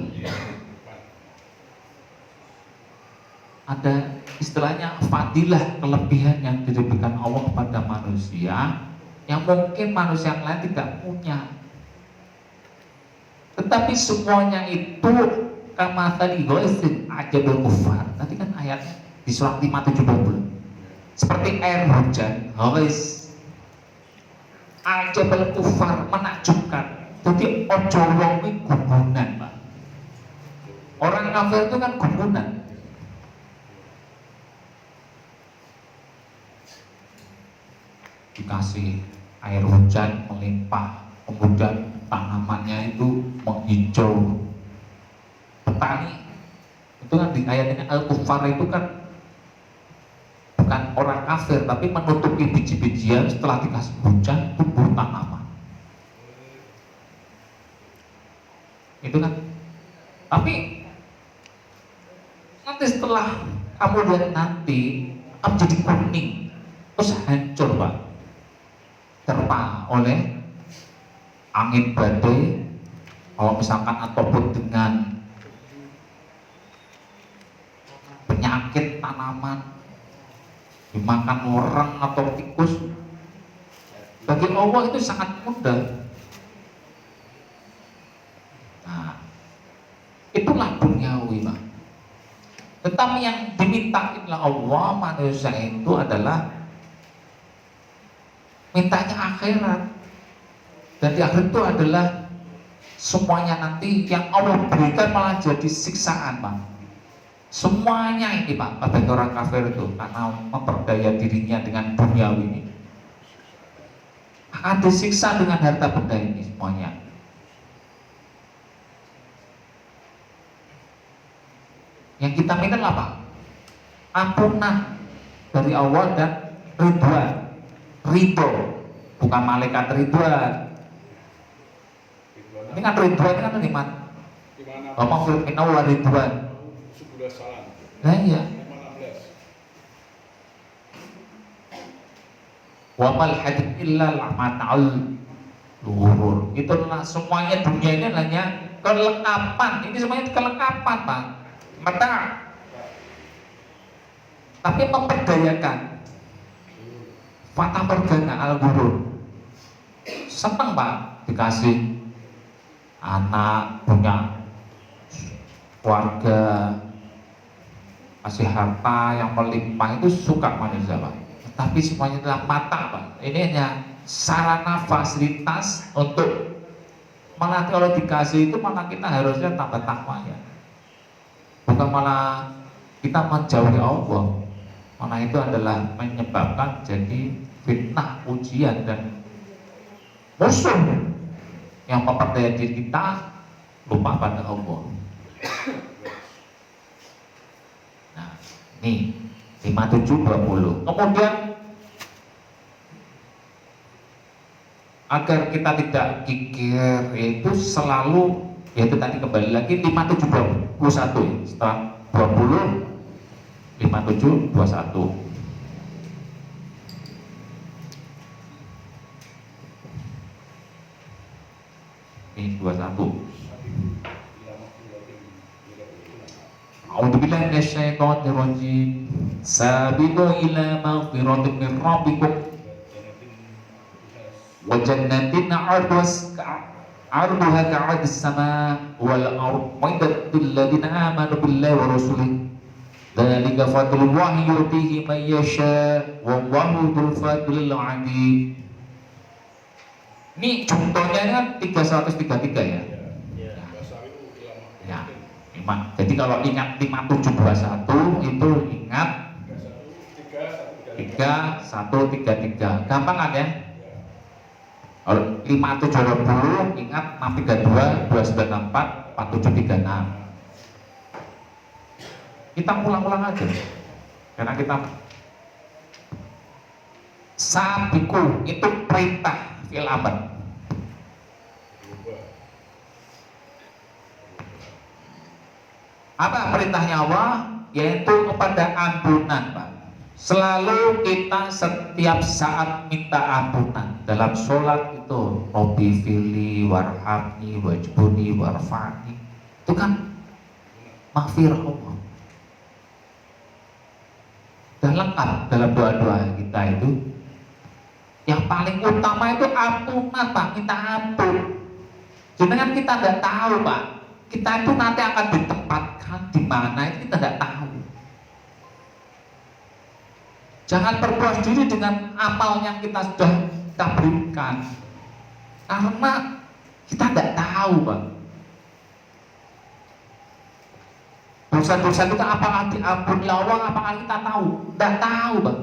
Ada istilahnya fadilah, kelebihan yang diberikan Allah kepada manusia yang mungkin manusia yang lain tidak punya. Tetapi semuanya itu kama tadi goisin ajabul kufar. Tadi kan ayat di surat 5:70. Seperti air hujan, gois ajabul kufar, menakjubkan. Jadi ojo wong kuwi gumunan, Pak. Orang kafir itu kan gumunan. Dikasih air hujan melimpah, kemudian tanamannya itu menghijau. Petani itu kan di ayat ini al-kufar itu kan bukan orang kafir, tapi menutupi biji-bijian setelah dikasih hujan tumbuh tanaman. Itu kan. Tapi nanti setelah kamu lihat nanti akan jadi kuning, terus hancur, Pak. Terpa oleh angin badai, kalau misalkan ataupun dengan penyakit tanaman, dimakan orang atau tikus. Bagi Allah itu sangat mudah. Nah, itulah duniawi, Pak. Tetapi yang dimintain oleh Allah manusia itu adalah mintanya akhirat. Dan di akhirat itu adalah semuanya nanti yang Allah berikan malah jadi siksaan, Pak. Semuanya ini, Pak, bagi orang kafir itu karena memperdaya dirinya dengan duniawi ini akan disiksa dengan harta benda ini semuanya. Yang kita minta apa? Ampunan dari Allah dan ridwan. Ridho, bukan malaikat ridwan. Ini kan ridwan kan nikmat. Wa maghfirun minna wa ridwan. 11 salam. Nah iya. 16. Wa mal hadith illa mata'ul luhur. Itulah semuanya, dunia ini hanya kelengkapan. Ini semuanya kelengkapan, Pak. Mata. Tapi memperdayakan. Fata morgana al-ghurur. Senang, Pak, dikasih anak, punya keluarga, kasih harta yang melimpah, itu suka manusia, Pak. Tapi semuanya adalah mata, Pak. Ini hanya sarana fasilitas untuk malah kalau dikasih itu malah kita harusnya tambah takwa ya. Bukan malah kita menjauhi Allah. Malah itu adalah menyebabkan jadi fitnah, ujian dan musuh yang memperdaya diri kita lupa pada Allah. Nah, ini 57:20. Kemudian agar kita tidak kikir, itu selalu, yaitu tadi kembali lagi 57:21 ya. Setelah 20, 57:21. Ini 21. A'udzubillahi minasyaitonir rajim. Sabiqu ila maghfiratin min rabbikum wa jannatin 'arduha ka'ardis samaa wal ardh uiddatil ladzina amanu billahi wa rasulihi. Dzalika fadlullahi yu'tihi man yasha wallahu dzul fadlil 'adzim. Ini contohnya kan 333 ya. Ya, memang. Jadi kalau ingat 57:21 itu ingat 3133. Gampang kan ya? Kalau 5720 ingat 632 294 4736. Kita ulang-ulang aja. Karena kita sabiku itu perintah fil amr. Apa perintahnya Allah? Yaitu kepada ampunan, Pak. Selalu kita setiap saat minta ampunan. Dalam sholat itu Rabbi fili warhamni wajbuni warfani. Itu kan maghfirah Allah. Dan lengkap dalam doa-doa kita itu. Yang paling utama itu ampunan, Pak. Minta ampun. Jangan kita tidak tahu, Pak. Kita itu nanti akan ditempatkan di mana itu kita tidak tahu. Jangan berpuas diri dengan amal yang kita sudah kita berikan, karena kita tidak tahu, Pak. Dosa-dosa kita apakah diampuni Allah, apakah kita tahu? Tidak tahu, Pak.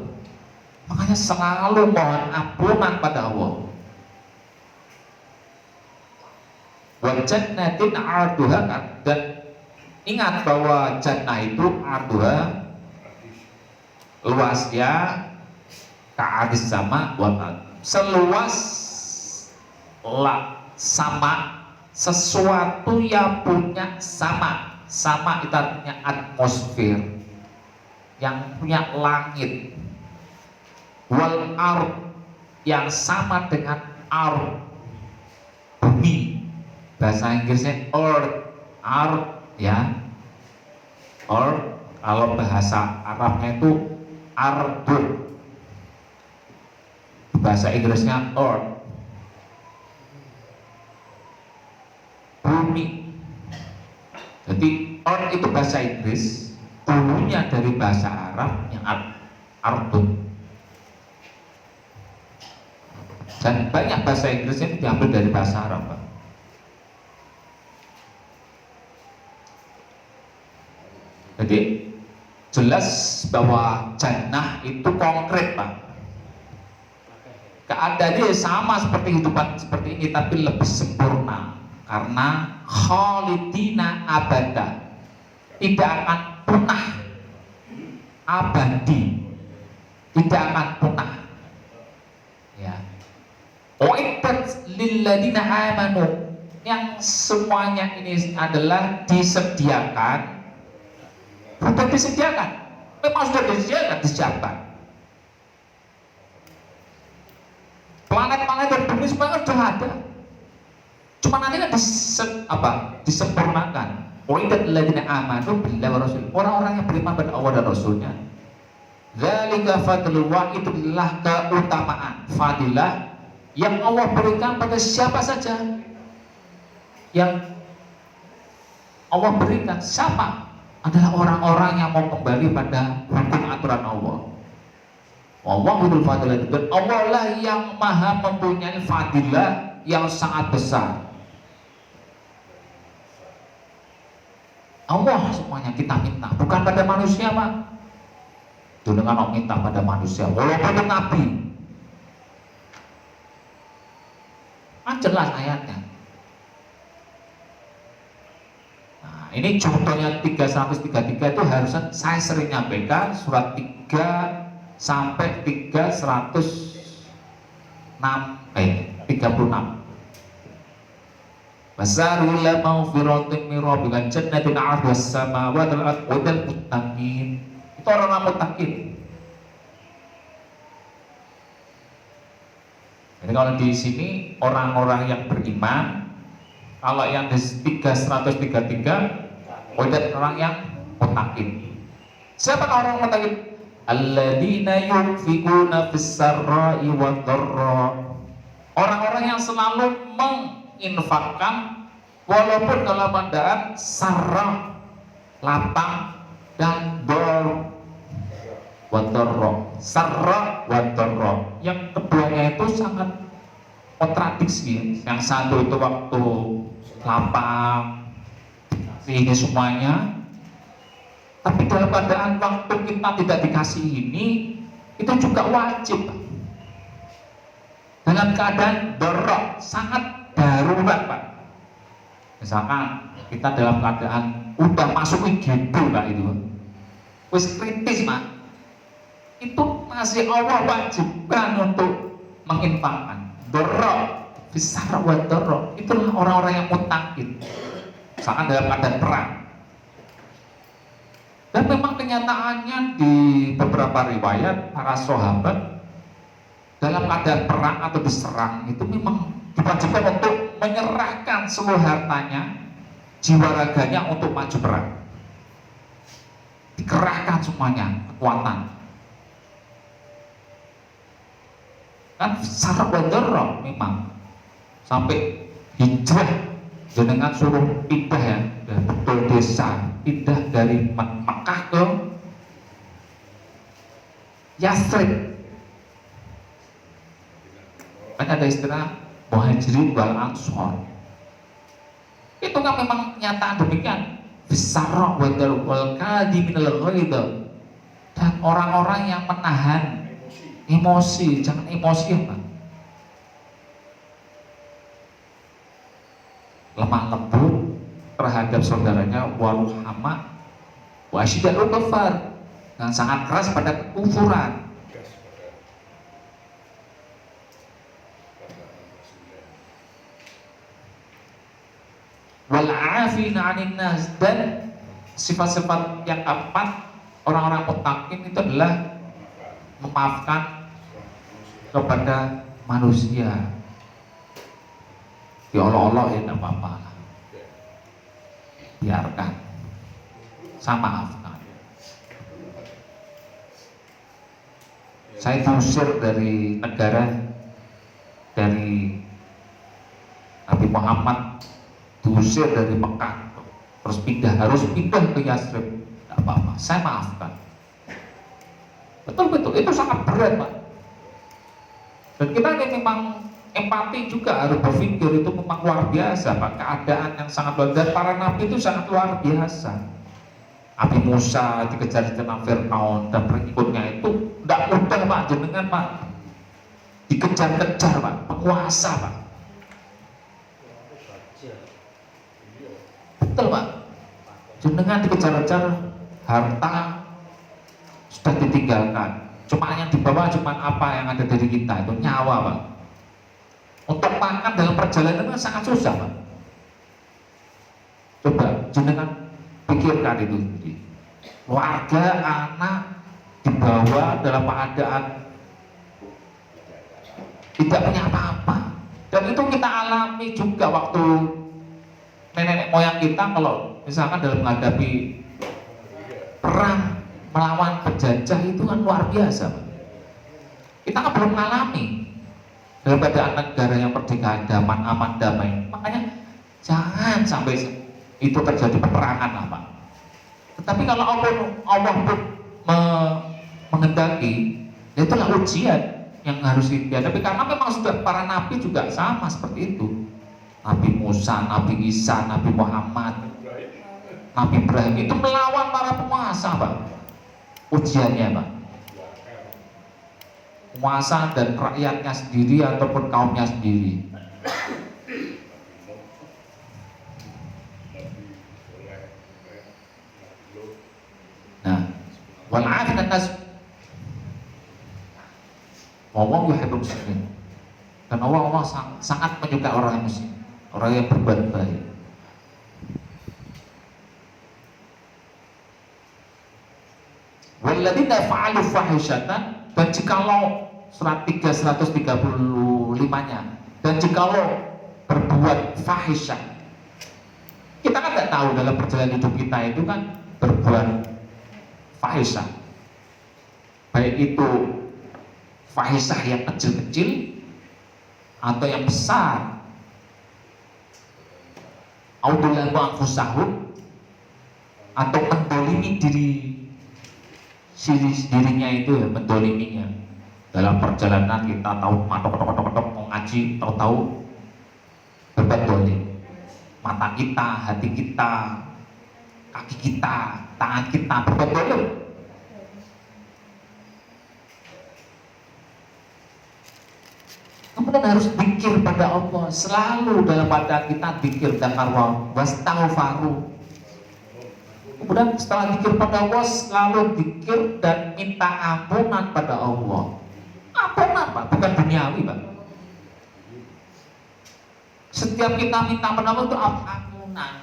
Makanya selalu mohon ampunan pada Allah. Wa jannatin 'arduha, dan ingat bahwa jannah itu 'arduha luasnya ka'adis sama seluas sama, sesuatu yang punya sama. Sama itu artinya atmosfer, yang punya langit. Wal ard, yang sama dengan ard, bumi. Bahasa Inggrisnya earth ya. Earth, kalau bahasa Arabnya itu ardu. Bahasa Inggrisnya earth, bumi. Jadi earth itu bahasa Inggris, buminya dari bahasa Arab yang ardu. Dan banyak bahasa Inggrisnya itu diambil dari bahasa Arab, Pak. Jadi jelas bahwa jannah itu konkret, Pak. Keadaannya sama seperti kehidupan seperti ini, tapi lebih sempurna. Karena khalidina abada, tidak akan punah, abadi, tidak akan punah. Ya. Uiddat lilladzina amanu, yang semuanya ini adalah disediakan. Sudah disediakan, memang sudah disiapkan. Planet-planet dan bumi semuanya sudah ada. Cuma nanti kan disempurnakan. Waidat ladina amanu billahi wa rasul. Orang-orang yang beriman pada Allah dan Rasulnya. Dzalika fadlullah, itulah keutamaan, fadilah yang Allah berikan pada siapa saja. Yang Allah berikan siapa? Adalah orang-orang yang mau kembali pada hukum aturan Allah. Wallahul fadilah, dan Allah lah yang maha mempunyai fadilah yang sangat besar. Allah semuanya kita minta, bukan pada manusia, Pak. Itu dengan minta pada manusia, walaupun Nabi. Kan jelas ayatnya. Nah, ini contohnya 333 itu harusnya saya sering nyampaikan surat 3 sampai 36. Basarul maghfiratin min rabbika jannatin 'arduhas samawati wal ardu wal muttaqin. Itu orang muttaqin. Jadi kalau di sini orang-orang yang beriman, kalau yang di 133 orang yang muttaqin. Siapa orang muttaqin? Alladzina yunfikuna fis sarra'i wad dharra. Orang-orang yang selalu menginfakkan walaupun dalam keadaan sarra, lapang, dan dor wadorro. Sarra wadorro, yang keduanya itu sangat kontradiksi. Yang satu itu waktu lapang ini semuanya, tapi dalam keadaan waktu kita tidak dikasih ini, itu juga wajib. Dalam keadaan dorok, sangat darurat, Pak. Misalkan kita dalam keadaan udah masuk IGD, Pak, itu wis kritis, Pak, itu masih Allah wajibkan untuk menginfakkan. Dorok, besar buat dorok, itulah orang-orang yang muttaqin. Misalkan dalam keadaan perang. Dan memang kenyataannya di beberapa riwayat para sahabat dalam keadaan perang atau diserang itu memang diwajibkan untuk menyerahkan seluruh hartanya, jiwa raganya untuk maju perang. Dikerahkan semuanya, kekuatan. Kan syarat wadorok memang sampai hijrah dengan suruh pindah ya, betul desa, pindah dari Mekah ke Yathrib. Kan ada istilah muhajirin wal ansor. Itu kan memang kenyataan demikian. Bisarra wal kadiminal ghaidh. Dan orang-orang yang menahan emosi, jangan emosi ya, Pak. Lemah lembut terhadap saudaranya, waruhama wasyidul kafar, dan sangat keras pada kekufuran. Wal'afina 'anil nas, dan sifat-sifat yang keempat orang-orang muttaqin itu adalah memaafkan kepada manusia. Diolok-olok ya tidak apa-apa, biarkan, saya maafkan. Saya diusir dari negara, dari Nabi Muhammad diusir dari Mekah, terus harus pindah ke Yathrib, tidak apa-apa, saya maafkan. Betul-betul, itu sangat berat, Pak. Dan kita ini memang empati juga, harus berpikir, itu memang luar biasa, Pak. Keadaan yang sangat luar biasa, para nabi itu sangat luar biasa. Nabi Musa dikejar dengan Fir'aun dan pengikutnya itu tidak mudah, Pak, jenengan, Pak, dikejar-kejar, Pak, penguasa, Pak. Betul, Pak, jenengan dikejar-kejar, harta sudah ditinggalkan, cuma yang dibawa cuma apa yang ada dari kita, itu nyawa, Pak. Untuk makan dalam perjalanan itu sangat susah, Pak. Coba jenengan pikirkan itu, keluarga, anak dibawa dalam keadaan tidak punya apa-apa, Dan itu kita alami juga waktu nenek moyang kita kalau misalkan dalam menghadapi perang melawan penjajah itu kan luar biasa. Kita kan belum mengalami dalam keadaan negara yang merdeka, aman, damai. Makanya jangan sampai itu terjadi peperangan lah Pak. Tetapi kalau Allah pun menghendaki, ya itulah ujian yang harus dihadapi. Karena memang sudah para nabi juga sama seperti itu. Nabi Musa, Nabi Isa, Nabi Muhammad, Nabi Ibrahim itu melawan para penguasa Pak. Ujiannya Pak. Penguasa dan rakyatnya sendiri ataupun kaumnya sendiri. Nah, wal'afina nas wawang yuhibbul muslimin. Dan Allah sangat menyukai orang yang muslim, orang yang berbuat baik. Walladzina fa'alu fahisyatan, dan jikalau surat 3 135-nya, dan jikalau berbuat fahisyah. Kita kan nggak tahu dalam perjalanan hidup kita itu kan berbuat fahisyah. Baik itu fahisyah yang kecil-kecil atau yang besar. Audulamu anfusahum, atau mendolimi dirinya itu ya, mendoliminya. Dalam perjalanan kita tahu matok mau ngaji, tahu berbuat dolim. Mata kita, hati kita, kaki kita, tangan kita berbuat dolim. Kemudian harus zikir pada Allah, selalu dalam pada kita zikir dan arwah wastaghfaru. Kemudian setelah zikir pada Allah, selalu zikir dan minta ampunan pada Allah. Ampunan Pak, bukan duniawi Pak. Setiap kita minta pada Allah itu ampunan.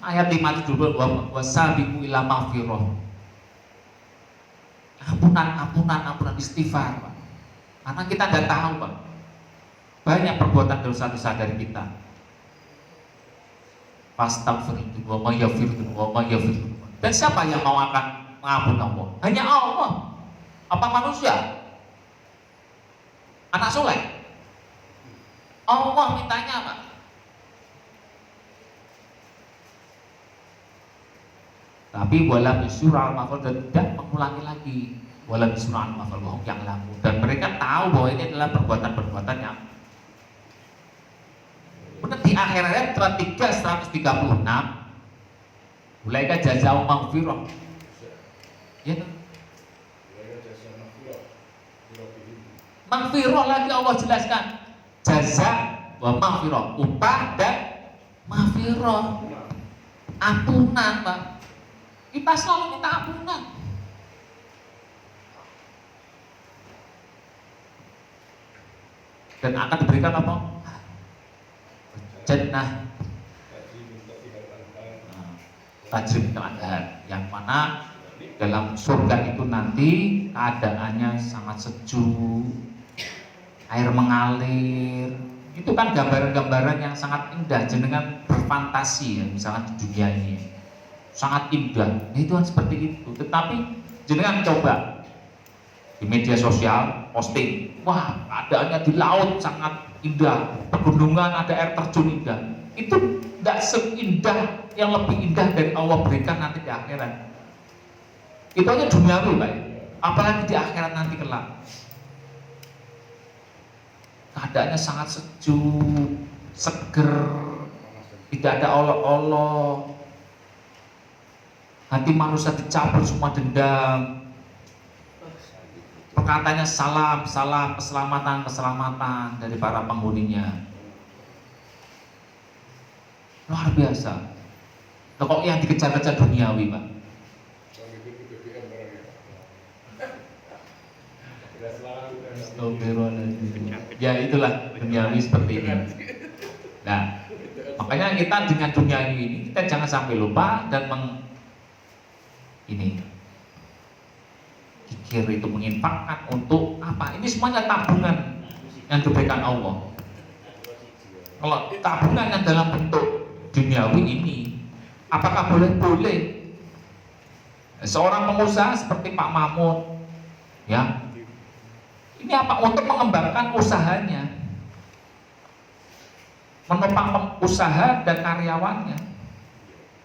Ayat 5 wasabiqu ila maghfirah. Ampunan istighfar Pak. Karena kita nggak tahu Pak, banyak perbuatan dosa-dosa dari kita. Fastaghfirullah wa ma yaghfirullah wa ma yaghfirullah. Dan siapa yang mau akan mengampuni Allah? Hanya Allah. Apa manusia? Anak soleh? Allah mintanya Pak. Tapi wala bisyura al-mafal, dan tidak mengulangi lagi. Wala bisyura al-mafal bohong yang laku. Dan mereka tahu bahwa ini adalah perbuatan-perbuatan yang kemudian di akhir ayat 3 136 mulai jazau maghfirah. Ya kan? Maghfirah lagi Allah jelaskan. Jaza wa maghfirah, upah dan maghfirah. Ampunan Pak. Kita selalu minta ampunan. Dan akan diberikan apa? Jannah tajrim al-anhar, yang mana dalam surga itu nanti keadaannya sangat sejuk, air mengalir. Itu kan gambaran-gambaran yang sangat indah, jenengan berfantasi ya, misalnya di dunia ini sangat indah, itu kan seperti itu. Tetapi jenengan coba di media sosial posting, wah keadaannya di laut sangat indah, pegunungan ada air terjun indah. Itu tidak seindah, yang lebih indah dari Allah berikan nanti di akhirat. Itu hanya duniawi Pak, apalagi di akhirat nanti kelak. Keadaannya sangat sejuk, seger, tidak ada olok-olok. Hati manusia dicabut semua dendam. Perkataannya salam, keselamatan dari para penghuninya. Luar biasa. Kok yang dikejar-kejar duniawi Pak. Ya itulah duniawi seperti ini. Nah, makanya kita dengan duniawi ini kita jangan sampai lupa dan zikir itu menginfakkan untuk apa? Ini semuanya tabungan yang diberikan Allah. Kalau tabungan yang dalam bentuk duniawi ini, apakah boleh? Boleh. Seorang pengusaha seperti Pak Mahmud, ya, ini apa? Untuk mengembangkan usahanya, menopang usaha dan karyawannya,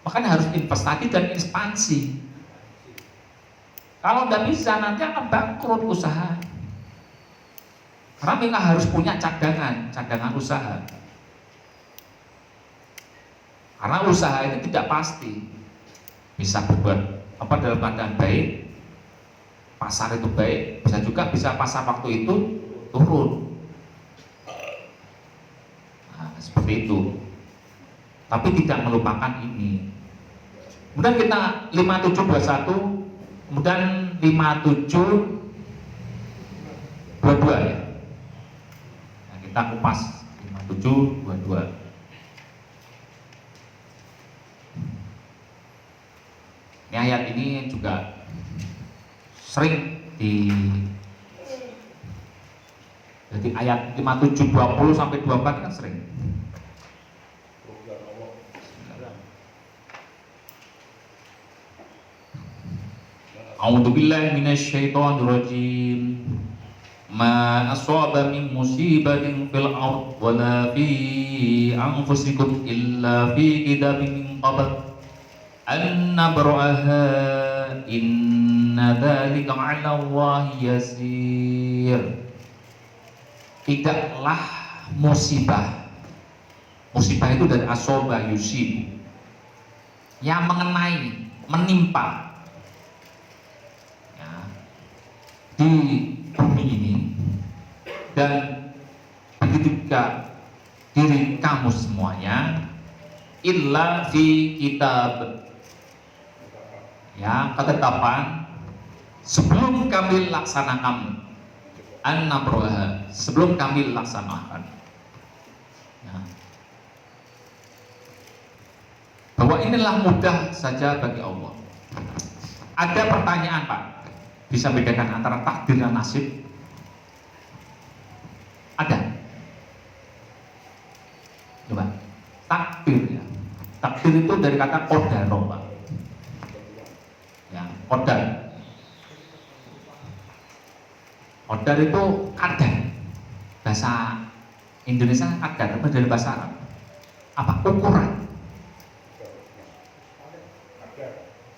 makanya harus investasi dan ekspansi. Kalau nggak bisa nanti akan bangkrut usaha. Karena mereka harus punya cadangan usaha. Karena usaha itu tidak pasti, bisa berbuat apa dalam keadaan baik, pasar itu baik, bisa pasar waktu itu turun. Nah, seperti itu. Tapi tidak melupakan ini. Kemudian kita 5721, kemudian 5722 ya. Nah, kita kupas 5722. Ini ayat ini juga sering jadi ayat 5720 sampai 24 kan sering. A'udzubillahi minasyaitonir rajim. Ma asaba min musibatin fil ard wala fi anfusikum illa fi kitabim min qabl an nabraha inna dzalika 'ala Allahi yasir. Tidaklah musibah itu dari asoba yusib, yang mengenai, menimpa ya, di bumi ini, dan begitu juga diri kamu semuanya, illa fi kitab, ya, ketetapan sebelum kami laksanakan, an-nabraha, sebelum kami laksanakan ya. Bahwa inilah mudah saja bagi Allah. Ada pertanyaan Pak, bisa bedakan antara takdir dan nasib? Ada? Coba, takdir ya. Takdir itu dari kata qadaro Pak ya, qadar. Qadar itu kadar, bahasa Indonesia kadar, apa dari bahasa Arab? Apa? Ukuran.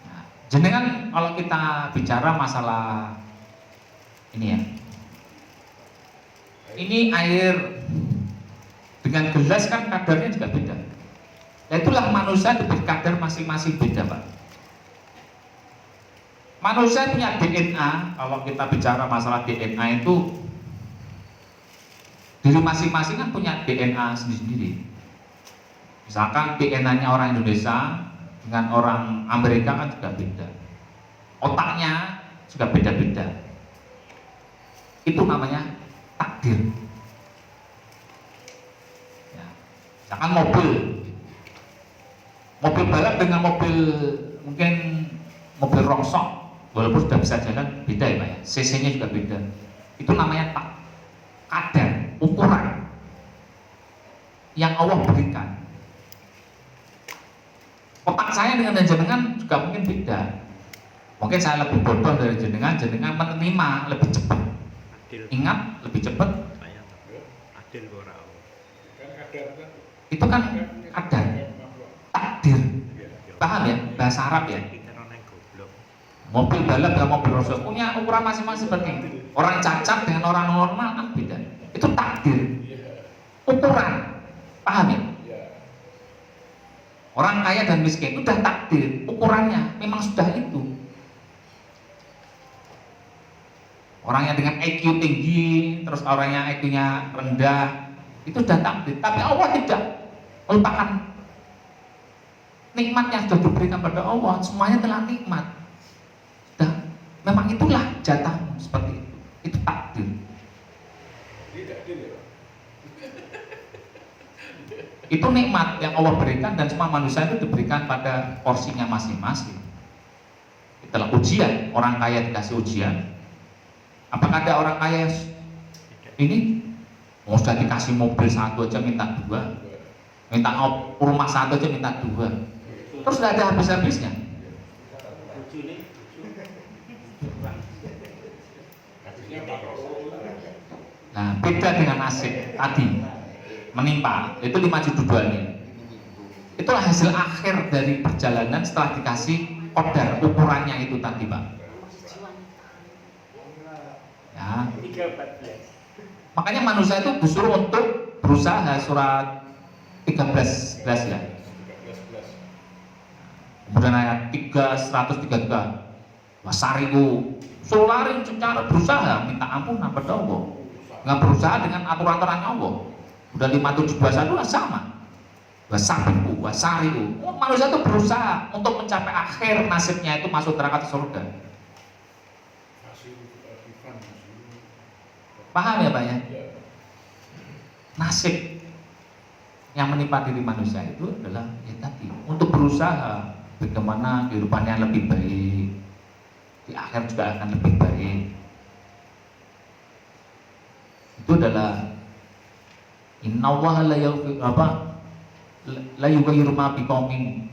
Nah, jenengan kalau kita bicara masalah ini ya, ini air dengan gelas kan kadarnya juga beda. Nah, itulah manusia diberi kadar masing-masing beda Pak. Manusia punya DNA. Kalau kita bicara masalah DNA itu, diri masing-masing kan punya DNA sendiri-sendiri. Misalkan DNA-nya orang Indonesia dengan orang Amerika kan juga beda. Otaknya juga beda-beda. Itu namanya takdir ya. Misalkan mobil balap dengan mobil mungkin mobil rongsok, walaupun sudah bisa jalan, beda ya Pak ya, cc-nya juga beda. Itu namanya kadar, ukuran yang Allah berikan. Otak saya dengan jenengan juga mungkin beda. Mungkin saya lebih bodoh dari jenengan menerima lebih cepat, ingat lebih cepat. Itu kan kadar, takdir. Paham ya, bahasa Arab ya. Mobil balap dan mobil rongsok punya ukuran masing-masing seperti itu. Orang cacat dengan orang normal kan beda. Itu takdir, ukuran. Paham ya? Orang kaya dan miskin itu sudah takdir, ukurannya memang sudah itu. Orang yang dengan IQ tinggi, terus orang yang IQ-nya rendah, itu sudah takdir. Tapi Allah tidak melupakan nikmat yang sudah diberikan pada Allah. Semuanya telah nikmat. Dan memang itulah jatahmu seperti itu. Itu takdir. Itu nikmat yang Allah berikan dan semua manusia itu diberikan pada porsinya masing-masing. Itulah ujian. Orang kaya dikasih ujian. Apakah ada orang kaya ini Mau sudah dikasih mobil satu aja minta dua, minta rumah satu aja minta dua, terus sudah ada habis-habisnya. Lucu nih. Nah, beda dengan nasib tadi menimpa itu 5 juta duanya. Itulah hasil akhir dari perjalanan setelah dikasih kodar ukurannya itu tadi, Pak. Ya, 3:14. makanya manusia itu disuruh untuk berusaha, surat 13:11 ya. Kemudian ayat 133, wasariku suruh lari cara berusaha minta ampun pada Allah, nggak berusaha dengan aturan-aturan Allah. Udah 5721 sama, wasariku. Manusia itu berusaha untuk mencapai akhir nasibnya itu masuk neraka atau surga. Paham ya Pak ya? Nasib yang menimpa diri manusia itu adalah ya tadi, untuk berusaha bagaimana kehidupannya lebih baik, di akhir juga akan lebih baik. Itu adalah innallaha la yughayyiru ma biqaumin.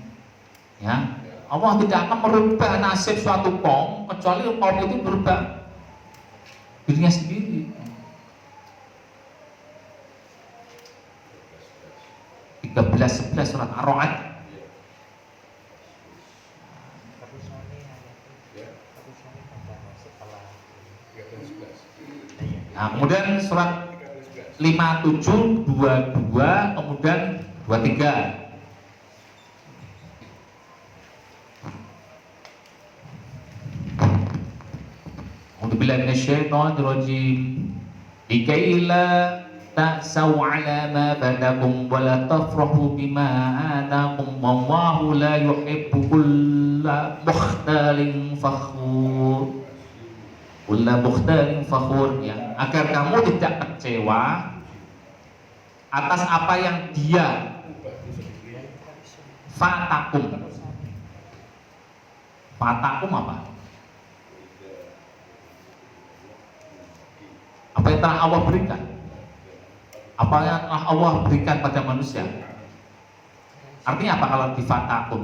Ya. Allah tidak akan merubah nasib suatu kaum kecuali kaum itu berubah dirinya sendiri. 13:11 surat Ar-Ra'd. Nah, kemudian surat 57, 22, kemudian 23. A'udzubillahi minasyaitonir rajim. Likai la ta'sau 'ala ma fatakum wa la tafrahu bima atakum wallahu la yuhibbu kulla mukhtalin fakhur. Kulla mukhtalin fakhur, ya, agar kamu tidak kecewa atas apa yang dia fatakum. Fatakum apa? Apa yang telah Allah berikan? Apa yang telah Allah berikan pada manusia? Artinya apa kalau difatakum?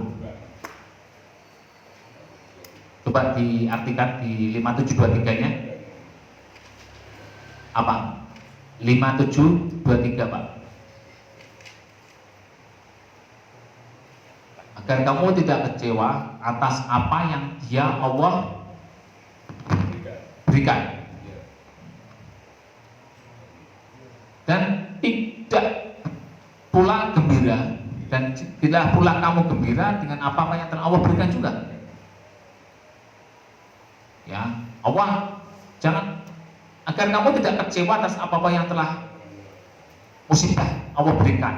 Coba diartikan di 5723-nya. Apa? 5723, Pak. Agar kamu tidak kecewa atas apa yang dia Allah berikan. Dan tidak pula gembira, dan tidak pula kamu gembira dengan apa-apa yang telah Allah berikan juga. Ya, Allah jangan, agar kamu tidak kecewa atas apa-apa yang telah musibah Allah berikan.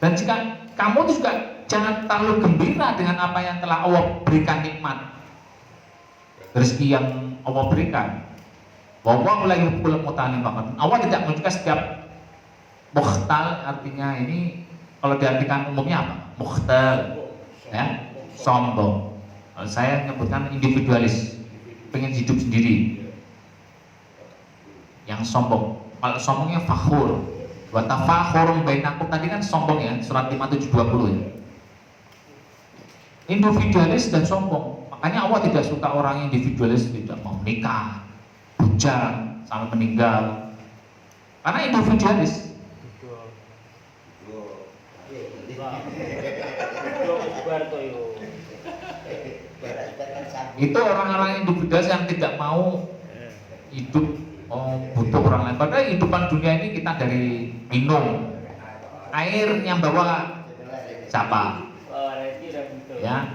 Dan jika kamu juga jangan terlalu gembira dengan apa yang telah Allah berikan, nikmat rezeki yang Allah berikan. Wallahu la yuhibbul mukhtalin fakhur. Allah tidak menyukai setiap mukhtal, artinya ini kalau diartikan umumnya apa? Mukhtal, ya, sombong. Kalau saya menyebutkan individualis, pengen hidup sendiri, yang sombong. Kalau sombongnya fakhur, wa tafakhurum bainakum, tadi kan sombong ya, surat 5720 ya. Individualis dan sombong. Makanya Allah tidak suka orang individualis, tidak mau menikah, bujang sampai meninggal, karena individualis. Itu orang-orang individualis yang tidak mau hidup butuh orang lain. Padahal kehidupan dunia ini kita dari minum, air yang bawa siapa? Ya,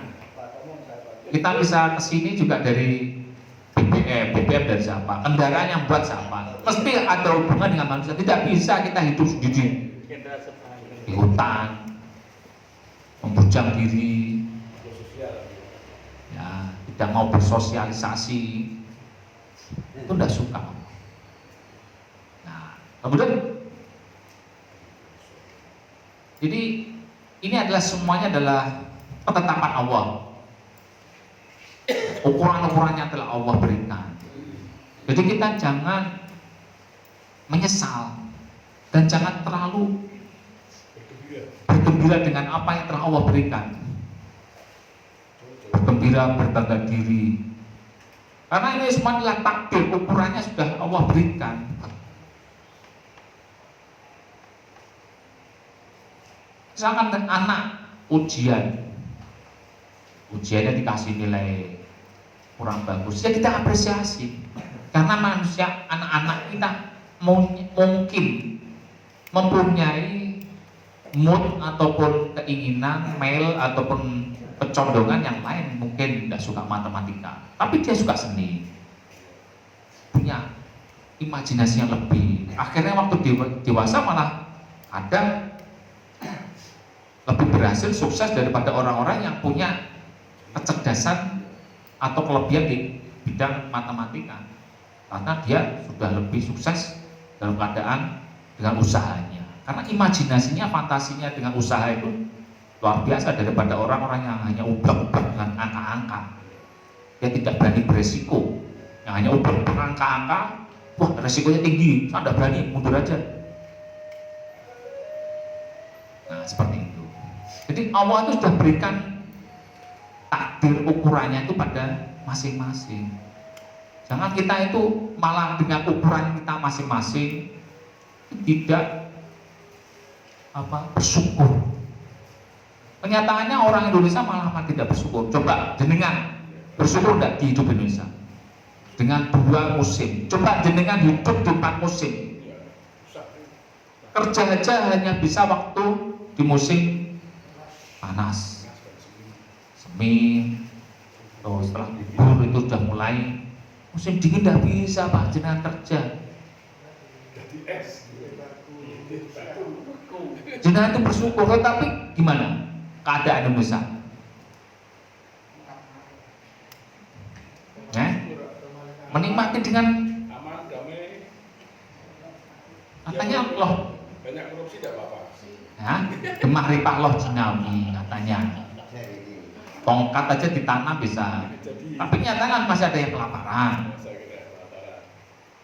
kita bisa kesini juga dari BBM dari siapa? Kendaraan yang buat siapa? Mesti ada hubungan dengan manusia. Tidak bisa kita hidup sendiri di hutan, membujang diri, ya, tidak mau bersosialisasi, itu tidak suka. Nah, kemudian, jadi ini adalah semuanya adalah ketetapan Allah. Ukuran-ukurannya telah Allah berikan. Jadi kita jangan menyesal, dan jangan terlalu Bergembira. bergembira dengan apa yang telah Allah berikan. Bergembira, berbangga diri, karena ini semua adalah takdir, ukurannya sudah Allah berikan. Misalkan anak ujiannya dikasih nilai kurang bagus, ya kita apresiasi, karena manusia, anak-anak kita mungkin mempunyai mood ataupun keinginan, mail ataupun kecondongan yang lain, mungkin tidak suka matematika, tapi dia suka seni, punya imajinasi yang lebih. Akhirnya waktu dewasa malah ada lebih berhasil, sukses daripada orang-orang yang punya kecerdasan atau kelebihan di bidang matematika, karena dia sudah lebih sukses dalam keadaan dengan usahanya, karena imajinasinya, fantasinya dengan usaha itu luar biasa daripada orang-orang yang hanya ubah-ubah dengan angka-angka. Dia tidak berani beresiko, yang hanya ubah angka-angka, wah resikonya tinggi, saya tidak berani, mundur aja. Nah seperti itu. Jadi Allah itu sudah berikan takdir, ukurannya itu pada masing-masing. Jangan kita itu malah dengan ukuran kita masing-masing tidak bersyukur. Kenyataannya orang Indonesia malah tidak bersyukur. Coba jenengan bersyukur enggak di hidup Indonesia dengan 2 musim? Coba jenengan hidup di 4 musim. Kerja aja hanya bisa waktu di musim panas, semi, terus setelah gugur itu sudah mulai musim dingin, tidak bisa Pak jenengan kerja. Jadi es. Jenengan itu bersyukur, tapi gimana keadaan Indonesia? Menikmati dengan Aman, damai. katanya loh, Banyak korupsi tidak apa-apa. gemah ripah loh jinawi katanya. Tongkat aja ditanam bisa, Jadi tapi nyatanya masih ada yang kelaparan, saya kira rata-rata.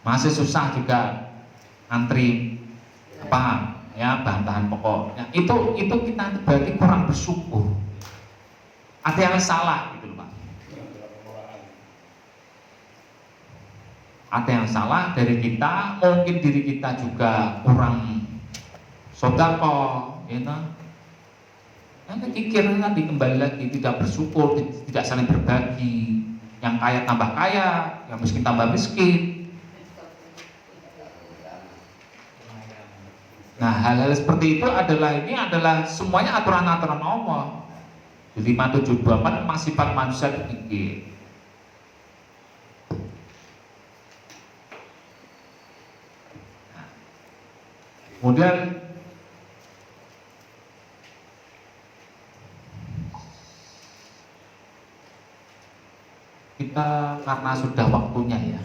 masih susah juga antri bahan-bahan pokoknya. Itu kita berarti kurang bersyukur. Ada yang salah gitu loh Pak. Ada yang salah dari kita, mungkin diri kita juga kurang sedekah, gitu. Yang kikir nanti kembali lagi tidak bersyukur, tidak saling berbagi. Yang kaya tambah kaya, yang miskin tambah miskin. Nah hal-hal seperti itu adalah semuanya aturan-aturan Allah. Di 5.7.24 memang sifat manusia itu kikir. Nah, kemudian kita karena sudah waktunya ya,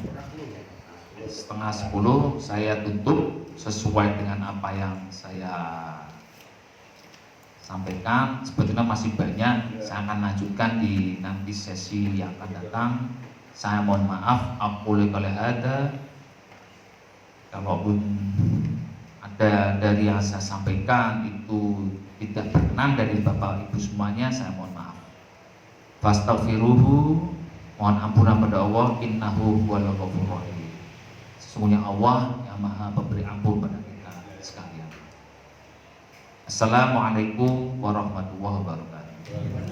9:30 saya tutup sesuai dengan apa yang saya sampaikan. Sebetulnya masih banyak, saya akan lanjutkan di nanti sesi yang akan datang. Saya mohon maaf, aku ada kalaupun ada dari yang saya sampaikan itu tidak berkenan dari Bapak Ibu semuanya, saya mohon maaf. Fastaghfiruhu, mohon ampunan pada Allah, innahu huwal ghafurur rahim. Sesungguhnya Allah yang Maha Pemberi ampun pada kita sekalian. Assalamualaikum warahmatullahi wabarakatuh.